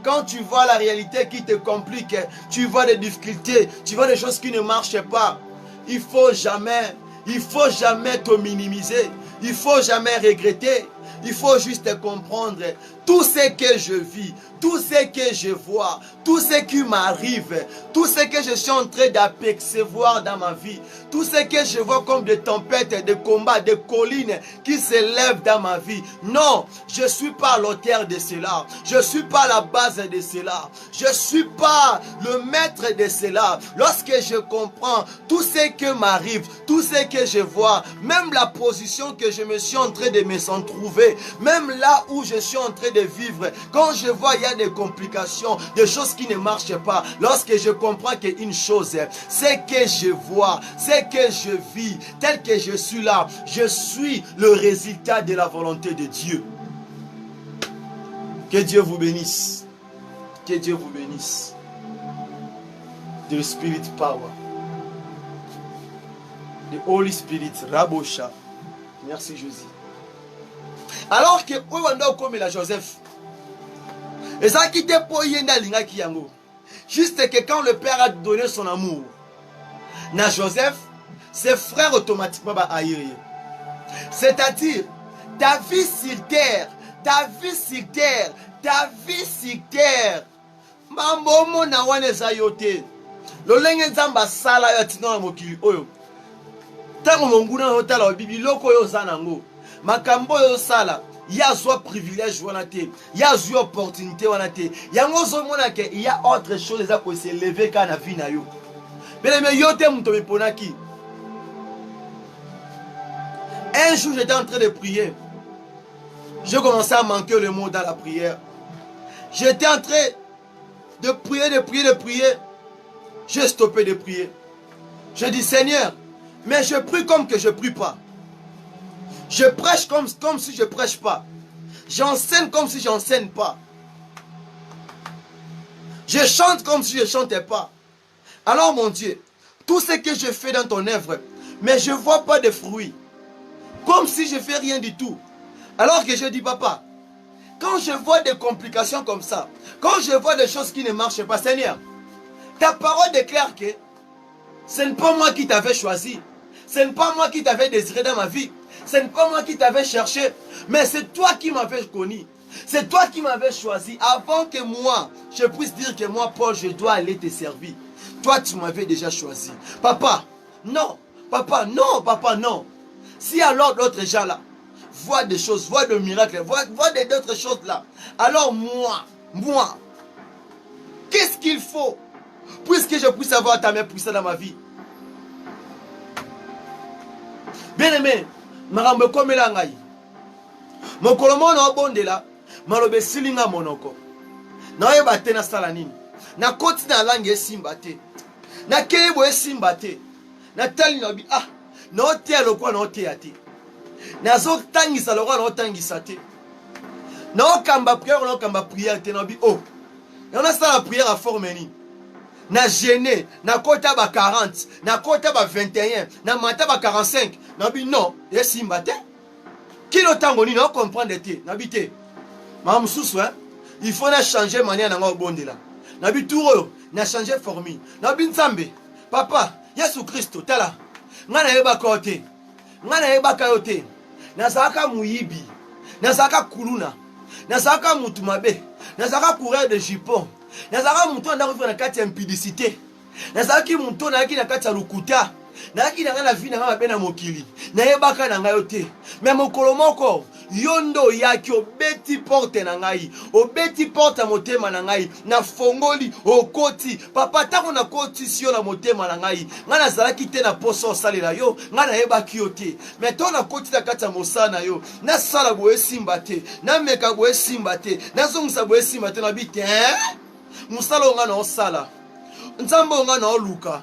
quand tu vois la réalité qui te complique, tu vois des difficultés, tu vois des choses qui ne marchent pas, il faut jamais te minimiser, il faut jamais regretter. Il faut juste comprendre tout ce que je vis, tout ce que je vois, tout ce qui m'arrive, tout ce que je suis en train d'apercevoir dans ma vie, tout ce que je vois comme des tempêtes, des combats, des collines qui s'élèvent dans ma vie. Non, je ne suis pas l'auteur de cela. Je ne suis pas la base de cela. Je ne suis pas le maître de cela. Lorsque je comprends tout ce qui m'arrive, tout ce que je vois, même la position que je me suis en train de me trouver, même là où je suis en train de vivre, quand je vois il y a des complications, des choses qui ne marchent pas, lorsque je comprends qu'une chose, c'est que je vois, c'est que je vis, tel que je suis là, je suis le résultat de la volonté de Dieu. Que Dieu vous bénisse. Que Dieu vous bénisse. The Spirit power. The Holy Spirit, Rabosha. Merci Jésus. Alors que Ouanda comme la Joseph, et ça qui te poyenda linga kiyango, juste que quand le père a donné son amour, na Joseph, ses frères automatiquement va haïr. C'est-à-dire, ta vie sur terre, mambo na wane zayote, lolenge zamba sala ya tina mokili oyo. Tango monguna hotala wa bibi loko yo zanango. Makambo yo sala ya zwa privilège wana te, ya zwa opportunité wana te. Yango zo mona ke il y a autre chose za ko se lever kana vie na yo. Mais yo te muto meponaki. Un jour j'étais en train de prier. J'ai commencé à manquer le mot dans la prière. J'étais en train de prier. J'ai stoppé de prier. Je dis Seigneur, mais je prie comme que je prie pas. Je prêche comme si je prêche pas. J'enseigne comme si j'enseigne pas. Je chante comme si je chantais pas. Alors mon Dieu, tout ce que je fais dans ton œuvre, mais je ne vois pas de fruits. Comme si je ne fais rien du tout. Alors que je dis papa, quand je vois des complications comme ça, quand je vois des choses qui ne marchent pas, Seigneur, Ta parole déclare que ce n'est pas moi qui t'avais choisi. Ce n'est pas moi qui t'avais désiré dans ma vie. Ce n'est pas moi qui t'avais cherché. Mais c'est toi qui m'avais connu. C'est toi qui m'avais choisi avant que moi, je puisse dire que moi, Paul, je dois aller te servir. Toi, tu m'avais déjà choisi. Papa, non. Papa, non. Papa, non. Si alors d'autres gens là voient des choses, voient des miracles, voient d'autres choses là, alors moi, qu'est-ce qu'il faut puisque je puisse avoir ta main puissante dans ma vie? Bien aimé, marambe komela ngai. Mokolo mona obondela, malobe silinga monoko. Na yeba te na sala nini. Na koti na langi esimba te. Na kebo esimba te. Na tali na bi na ote lokwa na ote ate. Na zo tangisa lokwa na otangisa te. Na okamba prière te na bi na sala prière à forme nini. Na gêné, na kota ba 40, na kota ba 21, na mata ba 45, na bi non, esimba te. Kilo tango ni na comprendre te, na bi te. Ma mususu il faut na changer manière na ngo bondela. Na bi touro, na changer formule. Na bi nzambe, papa, Yesu Kristo tala. Nga na yeba kote. Nga na yeba kayote. Na zaka muyibi. Na zaka kuluna. Na zaka mutu mabe. Na zaka coureur de jupon. Nazaka muto anda kufika na kati ya impudicité. Nazaki muto na yaki na kati ya lukuta. Na yaki na ngana vina ngana bena mokili. Na yebaka na ngayo te. Mais mokolo moko yondo yaki obeti porte na ngai. Obeti porte motema na ngai. Na fongoli okoti. Papa tako na koti sio na motema na ngai. Ngana zalaki te na poso salela yo. Ngana yebaki yo te. Mais to na koti na kati ya mosana yo. Na sala boye simba te. Na meka boye simba te. Na zongisa boye simba te na bite musala onga na osala nzambe onga na oluka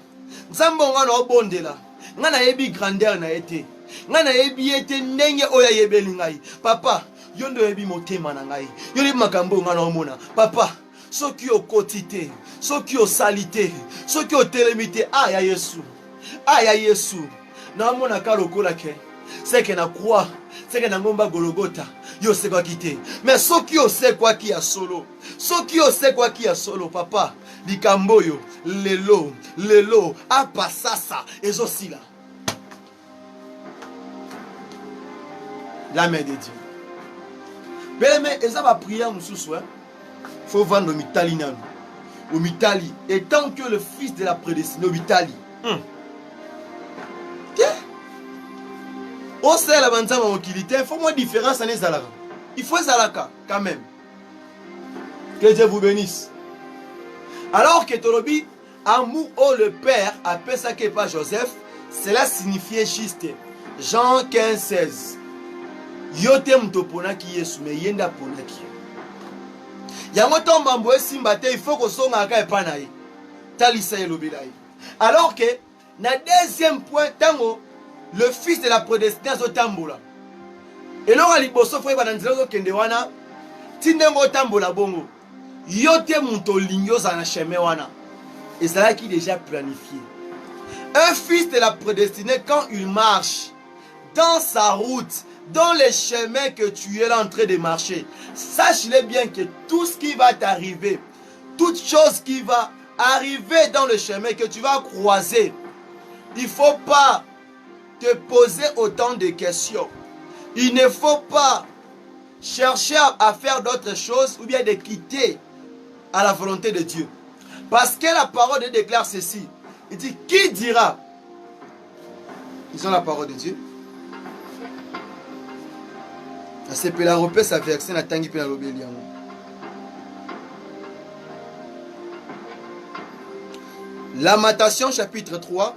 nzambe onga na obondela nga na yebi grandeur na ete nga na yebi ete ndenge oya yebeli ngai papa yondo yebi motema na ngai yondi makambo onga na omona papa soki okoti te soki osali te soki otelemi te ya Yesu na omona ka lokola ke seke na croix seke na ngomba Golgotha yo sekwaki te mais soki osekwaki ya solo soki osekwaki ya solo papa likambo yo lelo apasasa ezosila la main de Dieu. Bien-aimé, eza ba prière mususu faut vendre mitali nanu au mitali et tant que le fils de la prédestinée au mitali au sel la banzama mokilité il faut moins différence en ezalaka il faut ezalaka quand même. Que Dieu vous bénisse. Alors que Tolobi amour le père appelle ça que pas Joseph, cela signifiait juste Jean 15:16. Yote mtopona ki Yesu me yenda pona ki. Yango tomba mboe simbate il faut que songa ka epana ye. Talisa elobelai. Alors que na deuxième point tango le fils de la prédestinée zotambola. Et là liboso fo ba nzela zo kende wana tindengo tambola bongo. Yote muto lingyo za na chemin wana. Et ça qui déjà planifié. Un fils de la prédestinée quand il marche dans sa route, dans les chemins que tu es en train de marcher, sache-le bien que tout ce qui va t'arriver, toute chose qui va arriver dans le chemin que tu vas croiser, il ne faut pas te poser autant de questions. Il ne faut pas chercher à faire d'autres choses ou bien de quitter à la volonté de Dieu. Parce que la parole de Dieu déclare ceci. Il dit, qui dira? Ils ont la parole de Dieu. C'est pour la repère sa verset na tangi pe na lobeli yango. Lamentation chapitre 3.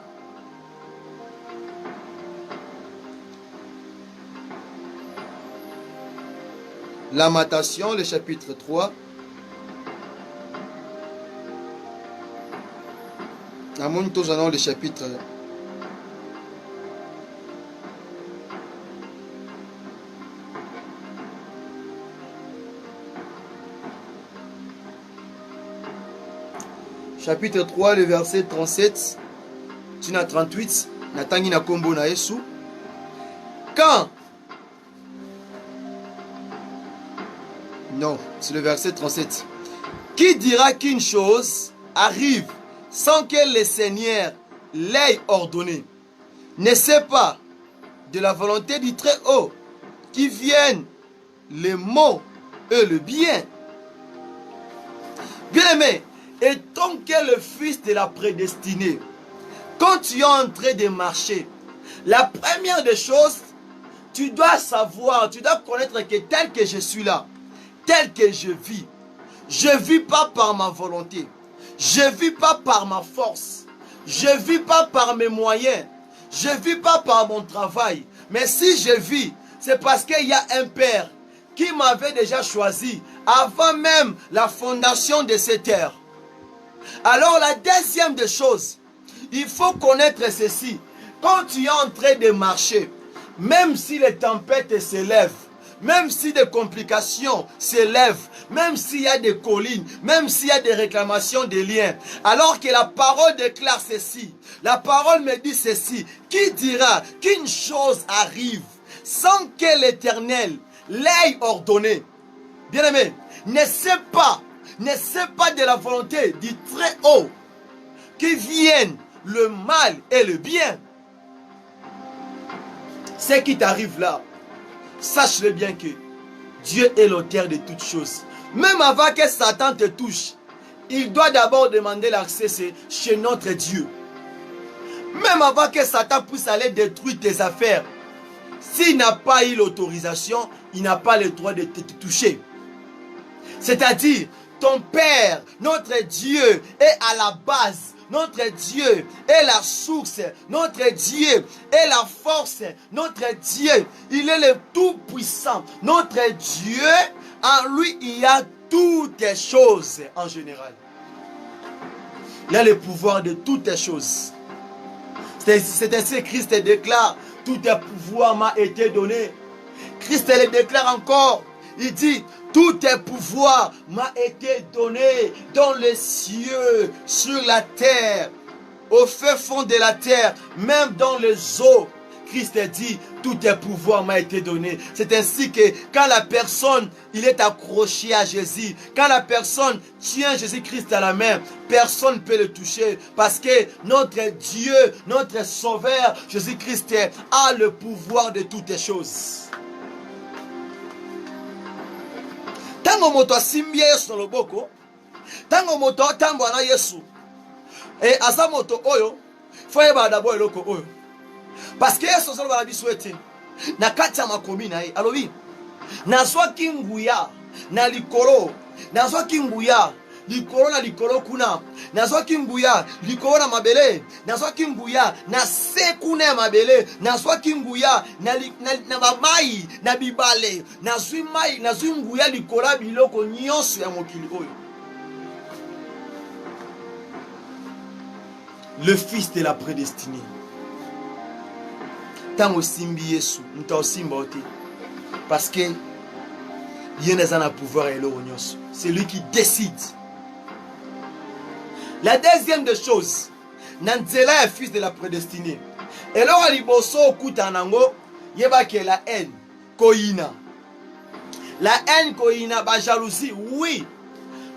Lamentation, le chapitre 3. Nous avons le chapitre. Chapitre 3, le verset 37. Tu n'as 38. Natangi na kombo na Yesu. Quand? Non, c'est le verset 37. Qui dira qu'une chose arrive sans que le Seigneur l'ait ordonné. Ne sait pas de la volonté du Très-Haut qui viennent le mot et le bien. Bien-aimé, et tant que le fils de la prédestinée, quand tu es en train de marcher, la première des choses, tu dois savoir, tu dois connaître que tel que je suis là, tel que je vis pas par ma volonté, je vis pas par ma force, je vis pas par mes moyens, je vis pas par mon travail, mais si je vis, c'est parce qu'il y a un Père qui m'avait déjà choisi avant même la fondation de cette terre. Alors la deuxième des choses, il faut connaître ceci. Quand tu es en train de marcher, même si les tempêtes s'élèvent, même si des complications s'élèvent, même s'il y a des collines, même s'il y a des réclamations des liens, alors que la parole déclare ceci, la parole me dit ceci, qui dira qu'une chose arrive sans que l'Éternel l'ait ordonné? Bien-aimé, ne sais pas de la volonté du Très-Haut qui vienne le mal et le bien. Ce qui t'arrive là, sache-le bien que Dieu est l'auteur de toutes choses. Même avant que Satan te touche, il doit d'abord demander l'accès chez notre Dieu. Même avant que Satan puisse aller détruire tes affaires, s'il n'a pas eu l'autorisation, il n'a pas le droit de te toucher. C'est-à-dire, ton Père, notre Dieu, est à la base. Notre Dieu est la source. Notre Dieu est la force. Notre Dieu, il est le Tout-Puissant. Notre Dieu, en lui, il y a toutes les choses en général. Il a le pouvoir de toutes les choses. C'est ainsi que Christ déclare, tout le pouvoir m'a été donné. Christ le déclare encore, il dit, tout est pouvoir m'a été donné dans les cieux, sur la terre, au fin fond de la terre, même dans les eaux. Christ dit, tout est pouvoir m'a été donné. C'est ainsi que quand la personne, il est accroché à Jésus, quand la personne tient Jésus-Christ à la main, personne ne peut le toucher parce que notre Dieu, notre Sauveur, Jésus-Christ a le pouvoir de toutes les choses. Tango moto asimbi Yesu na loboko, tango moto atambo na Yesu, et asa moto oyo, foye ba d'abord eloko oyo. Parce que Yesu solo ba biso ete, na kati ya makomi na ye, alobi, nazwa kinguya na likolo, nazwa kinguya likolo na likolo kuna, nazwa kinguya likolo na mabele, nazwa kinguya na se kuna ya mabele, nazwa kinguya na bamai na bibale, nazwi mai, nazwi nguya likolo ya biloko nyonso ya mokili oyo. Le fils de la prédestinée. Tango simbi Yesu, nta osimba ote. Parce que il y a un pouvoir et l'onyos. C'est lui qui décide. La deuxième des choses, Nanzela est fils de la prédestinée. Et là, il bosso kutanango, yeba que la haine, koina. La haine, koina, ba jalousie, oui.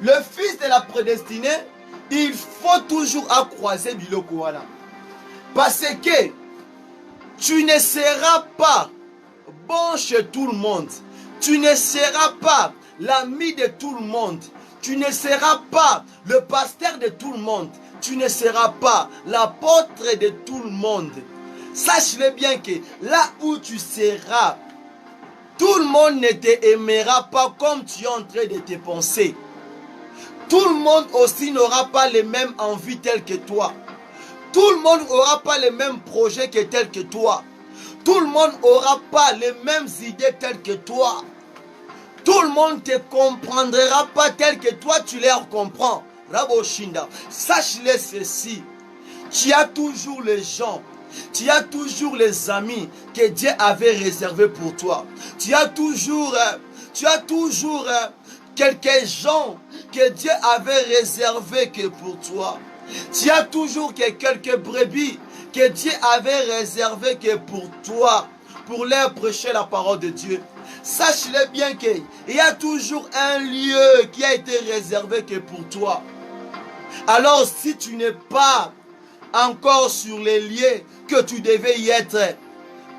Le fils de la prédestinée, il faut toujours accroiser biloko wana. Parce que tu ne seras pas bon chez tout le monde. Tu ne seras pas l'ami de tout le monde. Tu ne seras pas le pasteur de tout le monde. Tu ne seras pas l'apôtre de tout le monde. Sache-le bien que là où tu seras, tout le monde ne t'aimera pas comme tu es en train de te penser. Tout le monde aussi n'aura pas les mêmes envies telles que toi. Tout le monde n'aura pas les mêmes projets que tels que toi. Tout le monde n'aura pas les mêmes idées telles que toi. Tout le monde ne te comprendra pas tel que toi tu leur comprends. Raboshinda, sache-le ceci. Tu as toujours les gens, tu as toujours les amis que Dieu avait réservés pour toi. Tu as toujours quelques gens que Dieu avait réservés que pour toi. Tu as toujours quelques brebis que Dieu avait réservées que pour toi, pour leur prêcher la parole de Dieu. Sache-le bien qu'il y a toujours un lieu qui a été réservé que pour toi. Alors si tu n'es pas encore sur les lieux que tu devais y être,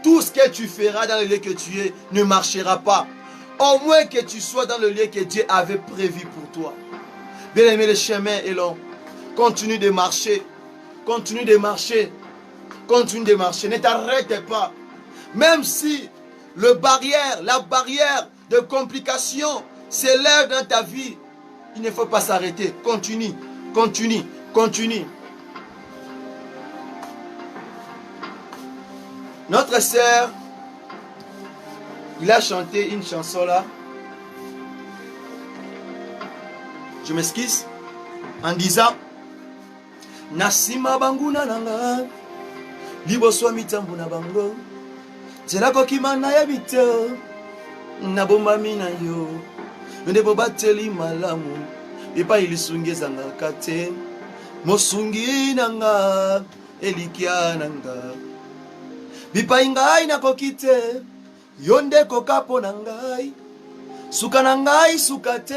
tout ce que tu feras dans le lieu que tu es ne marchera pas. Au moins que tu sois dans le lieu que Dieu avait prévu pour toi. Bien aimé, le chemin est long. Continue de marcher. Continue de marcher. Continue de marcher. Ne t'arrête pas. Même si la barrière de complications s'élève dans ta vie, il ne faut pas s'arrêter. Continue, continue, continue. Notre sœur, il a chanté une chanson là. Je m'excuse. En disant Nasima banguna nanga liboso mitambu na bango Tela kokimana ya bito Nabomba mina yo Ndebo bateli malamu Epa ilisungeza nga kate Mosungi nanga Elikia nanga Bipa ingai na kokite Yonde kokapo nangai Suka nangai sukate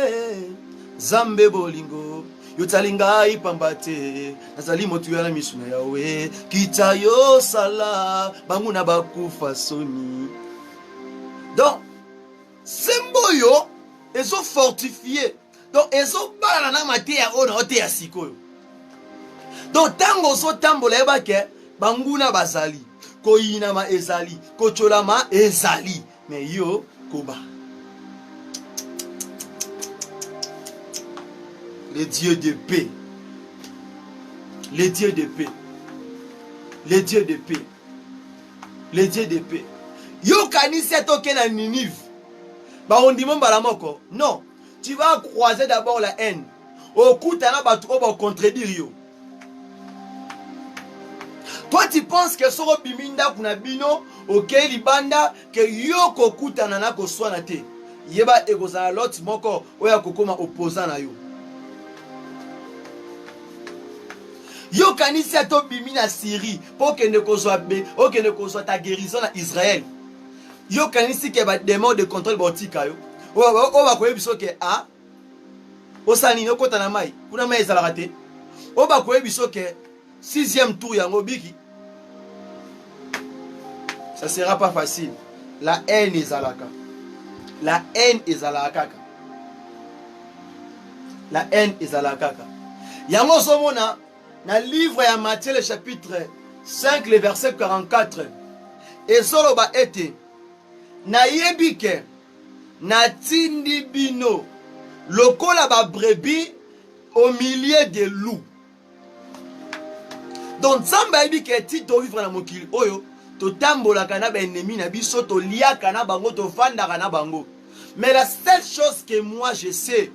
Zambe bolingo Yotali ngai pambate Nazali motu ya na misuna yawe Kita yo sala Bangu na bakufa soni. Donc Sembo yo Ezo fortifié. Donc ezo bala na mate ya ona ote ya sikoyo. Donc tango zo tambola ebake Banguna bazali Koyina ma ezali Kochola ma ezali. Mais yo koba. Les dieux de paix. Les dieux de paix. Les dieux de paix. Les dieux de paix. Yo kanisi atoke na Ninive. Ba on dit mon balamoko. Non. Tu vas croiser d'abord la haine. Okutana batu oba contredire yo. Toi tu penses que soro biminda kuna bino ok libanda que yo kokutana na koswana te. Yeba ekozala lot moko oya kokoma opposant na yo. Yo kanisi ato bimi na Syrie pour que ne kozwa be, pour que ne kozwa ta guérison na Israël. Yo kanisi ke ba démon de contrôle botika yo. O ba koye biso ke a osani no kota na mai. Kuna mai ezala te. O ba koye biso ke 6e tour yango biki. Ça sera pas facile. La haine ezalaka. La haine ezalaka. La haine ezalaka. Yango somona dans le livre de Matthieu, le chapitre 5, le verset 44, et soloba ete, na yebike, na tindi bino, lokola ba brebi au milieu des loups. Donc, samba yebike tito vivre na mokili oyo, to tambola kana ba ennemi na biso, to lia kana bango, to fanda kana bango. Mais la seule chose que moi je sais,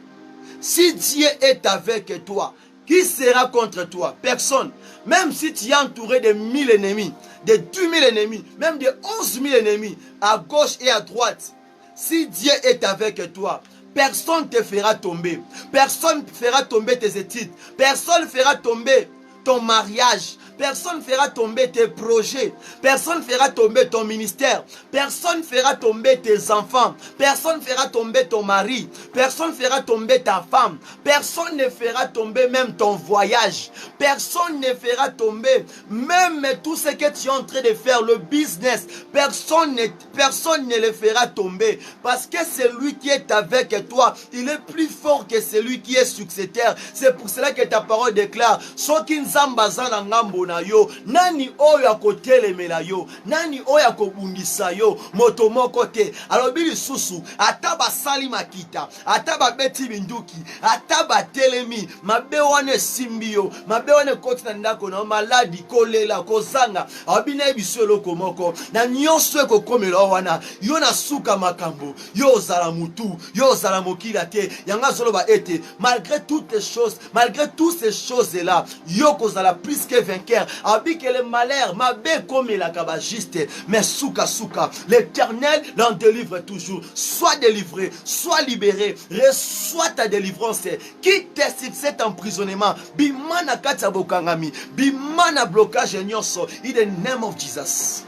si Dieu est avec toi, qui sera contre toi? Personne. Même si tu es entouré de 1000 ennemis, de 2000 ennemis, même de 11 000 ennemis, à gauche et à droite. Si Dieu est avec toi, personne ne te fera tomber. Personne ne fera tomber tes études. Personne ne fera tomber ton mariage. Personne ne fera tomber tes projets. Personne ne fera tomber ton ministère. Personne ne fera tomber tes enfants. Personne ne fera tomber ton mari. Personne ne fera tomber ta femme. Personne ne fera tomber même ton voyage. Personne ne fera tomber même tout ce que tu es en train de faire, le business. Personne ne le fera tomber. Parce que celui qui est avec toi, il est plus fort que celui qui est successeur. C'est pour cela que ta parole déclare, Soki nzamba zana ngambo na yo, nani oyo akotelemela yo, nani oyo akobundisa yo, moto moko te. Alors bili susu, ataba sali makita, ataba beti binduki, ataba telemi, mabe wane simbio, mabe wane koti na ndako na maladi, kolela, kozanga, abina ebiso loko moko, na nyonso eko komela wana, yo na suka makambo, yo zala mutu, yo zala mokila te, yanga zolo ba ete, malgré toutes les choses, malgré toutes ces choses-là, yo kozala plus que vainqueur, abi que le malheur, ma bé comme la kaba juste, mais souka souka, l'Éternel l'en délivre toujours, sois délivré, sois libéré, reçois ta délivrance, quitte cet emprisonnement, bimana kata bokangami, bimana blocage nyonso, in the name of Jesus.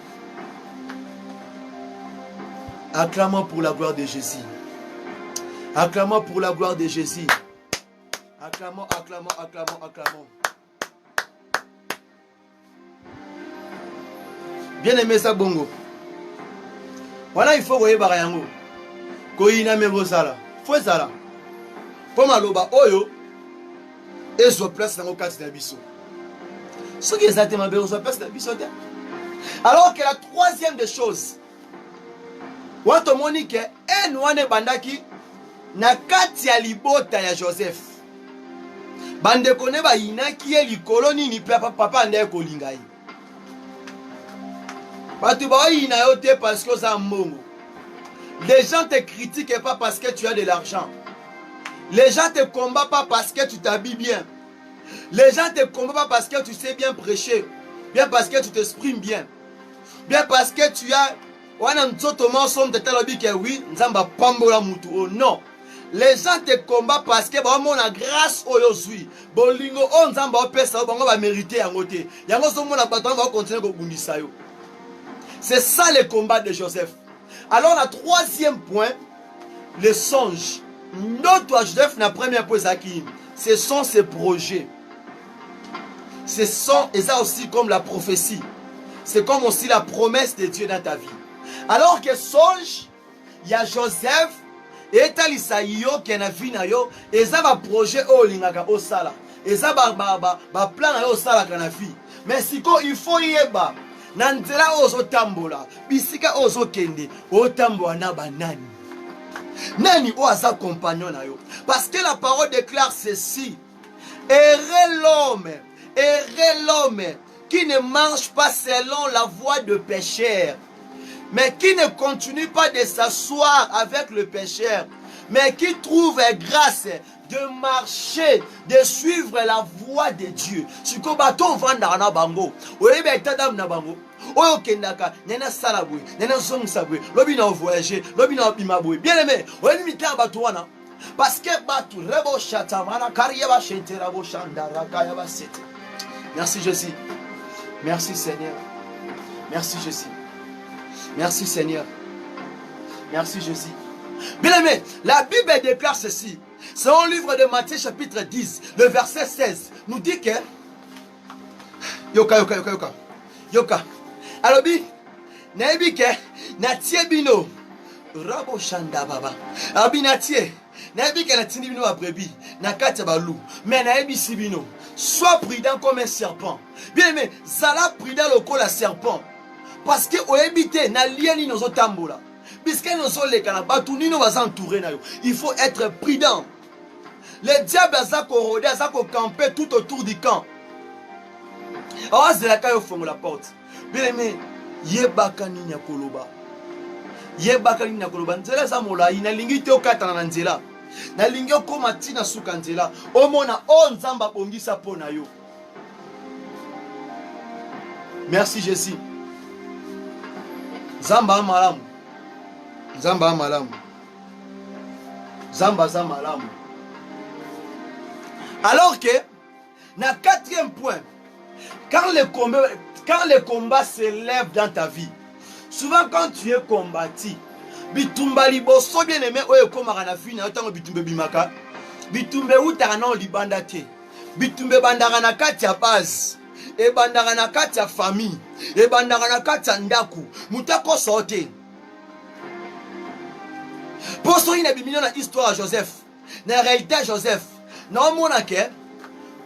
Acclamons pour la gloire de Jésus. Acclamons pour la gloire de Jésus. acclamons, acclamons, acclamons, acclamons. Bien aimé ça bongo. Voilà, il faut voyer barayango. Koina mengo sala. Faut sala. Pour maloba oyo. Et je place dans le cadre de biso. Ce qui est exactement bien, je place dans biso. Alors que la troisième des choses, wato monike en wane bandaki na kati ya libota ya Joseph. Bande kone ba inaki ye likolo nini papa nde kolinga yi. Batu ba ina yo te parce que ça mbongo. Les gens te critiquent pas parce que tu as de l'argent. Les gens te combattent pas parce que tu t'habilles bien. Les gens te combattent pas parce que tu sais bien prêcher. Bien parce que tu t'exprimes bien. Bien parce que tu as... Oh non. Les gens te combattent parce que bon la grâce oyozui. Bolingo on nzamba pesa bango ba mériter yangote. Yango so mona bato va continuer ko bundisa yo. C'est ça le combat de Joseph. Alors le troisième point, le songe. Notre Joseph na première point qui ce sont ses projets. Ce sont et ça aussi comme la prophétie. C'est comme aussi la promesse de Dieu dans ta vie. Alors que songe, il y a Joseph et talisa yo qui na vie na yo et ça va projet o lingaka o sala. Et ça ba plan na yo sala kana vie. Mais siko il faut yeba na nzela ozo tambola, bisika ozo kende, o tambola na banani. Nani o aza compagnon na yo. Parce que la parole déclare ceci. Errez l'homme qui ne marche pas selon la voie de pécheur, mais qui ne continue pas de s'asseoir avec le pécheur, mais qui trouve grâce de marcher, de suivre la voie de Dieu. Si ko bato vanda na bango, oyebe tadam na bango. Oyo kendaka, nena salabwe, nena zong sabwe, lobi na voyager, lobi na bimabwe. Bien aimé, oyebe mita bato wana. Parce que batu rebo chatamana karieba shetera bo shandara kayaba sete. Merci Jésus. Merci Seigneur. Merci Jésus. Merci Seigneur. Merci Jésus. Bien aimé, la Bible déclare ceci. C'est un livre de Matthieu chapitre 10, le verset 16. Nous dit que... Yoka. Alors, Naebi ke, natie bino. Rabo shanda baba. Abi natie. Naebi ke natindi bino abrebi. Nakate balou. Mais naebi si bino. Sois prudent comme un serpent. Bien aimé, zala prudent le col à serpent. Parce que au habité, na lieni nos otambola. Puisque nous sommes les canabas, tout nous va s'entourer. Il faut être prudent. Le diable a corrodé, a campé tout autour du camp. Alors, c'est là qu'il faut la porte. Bien aimé, yebakani nyakoloba. Yebakani nyakoloba. Nzela zamola, ina lingi te okata na nzela. Na lingi okoma tina suka nzela. Omona onzamba bongisa pona yo. Merci Jésus. Zamba malamu. Zamba malamu. Zamba malamu. Alors que, na quatrième point, quand le combat s'élève dans ta vie, souvent quand tu es combattu, bitumba liboso bien aimé oyo komaka na fini otango bitumbe bimaka, bitumbe utaka na libanda te, bitumbe bandaka na kati ya base, e bandaka na kati ya famille, e bandaka na kati ya ndaku, mutako sote. Pour ça, il y a une histoire à Joseph. Na réalité Joseph, na mona ke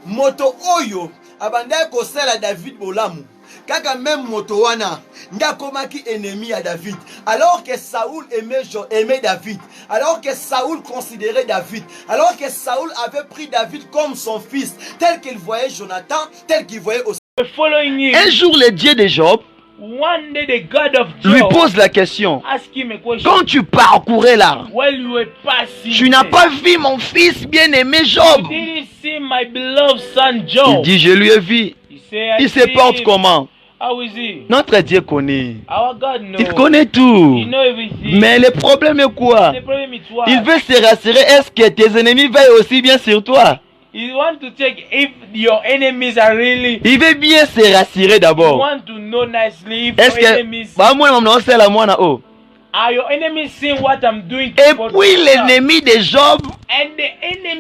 moto oyo abanda ko sala David bolamu. Kaka même moto wana nda komaki ennemi à David. Alors que Saoul aimait David. Alors que Saoul considérait David. Alors que Saoul avait pris David comme son fils, tel qu'il voyait Jonathan, tel qu'il voyait aussi. Un jour, le Dieu de Job One day the God of Job lui pose la question. Ask him a question. Quand tu parcourais là, While you were passing, tu n'as pas vu mon fils bien-aimé Job? you didn't see my beloved son Job. Il dit, je lui ai vu. Il se porte comment? How is he? Notre Dieu connaît. Our God knows. Il connaît tout. He knows everything. Mais le problème est quoi? The problem is what? Il veut se rassurer. Est-ce que tes ennemis veillent aussi bien sur toi? You want to check if your enemies are really. Il veut bien se rassurer You d'abord. want to know nicely if Est-ce your que enemies Et are your enemies seeing what I'm doing. puis l'ennemi de Job And the enemy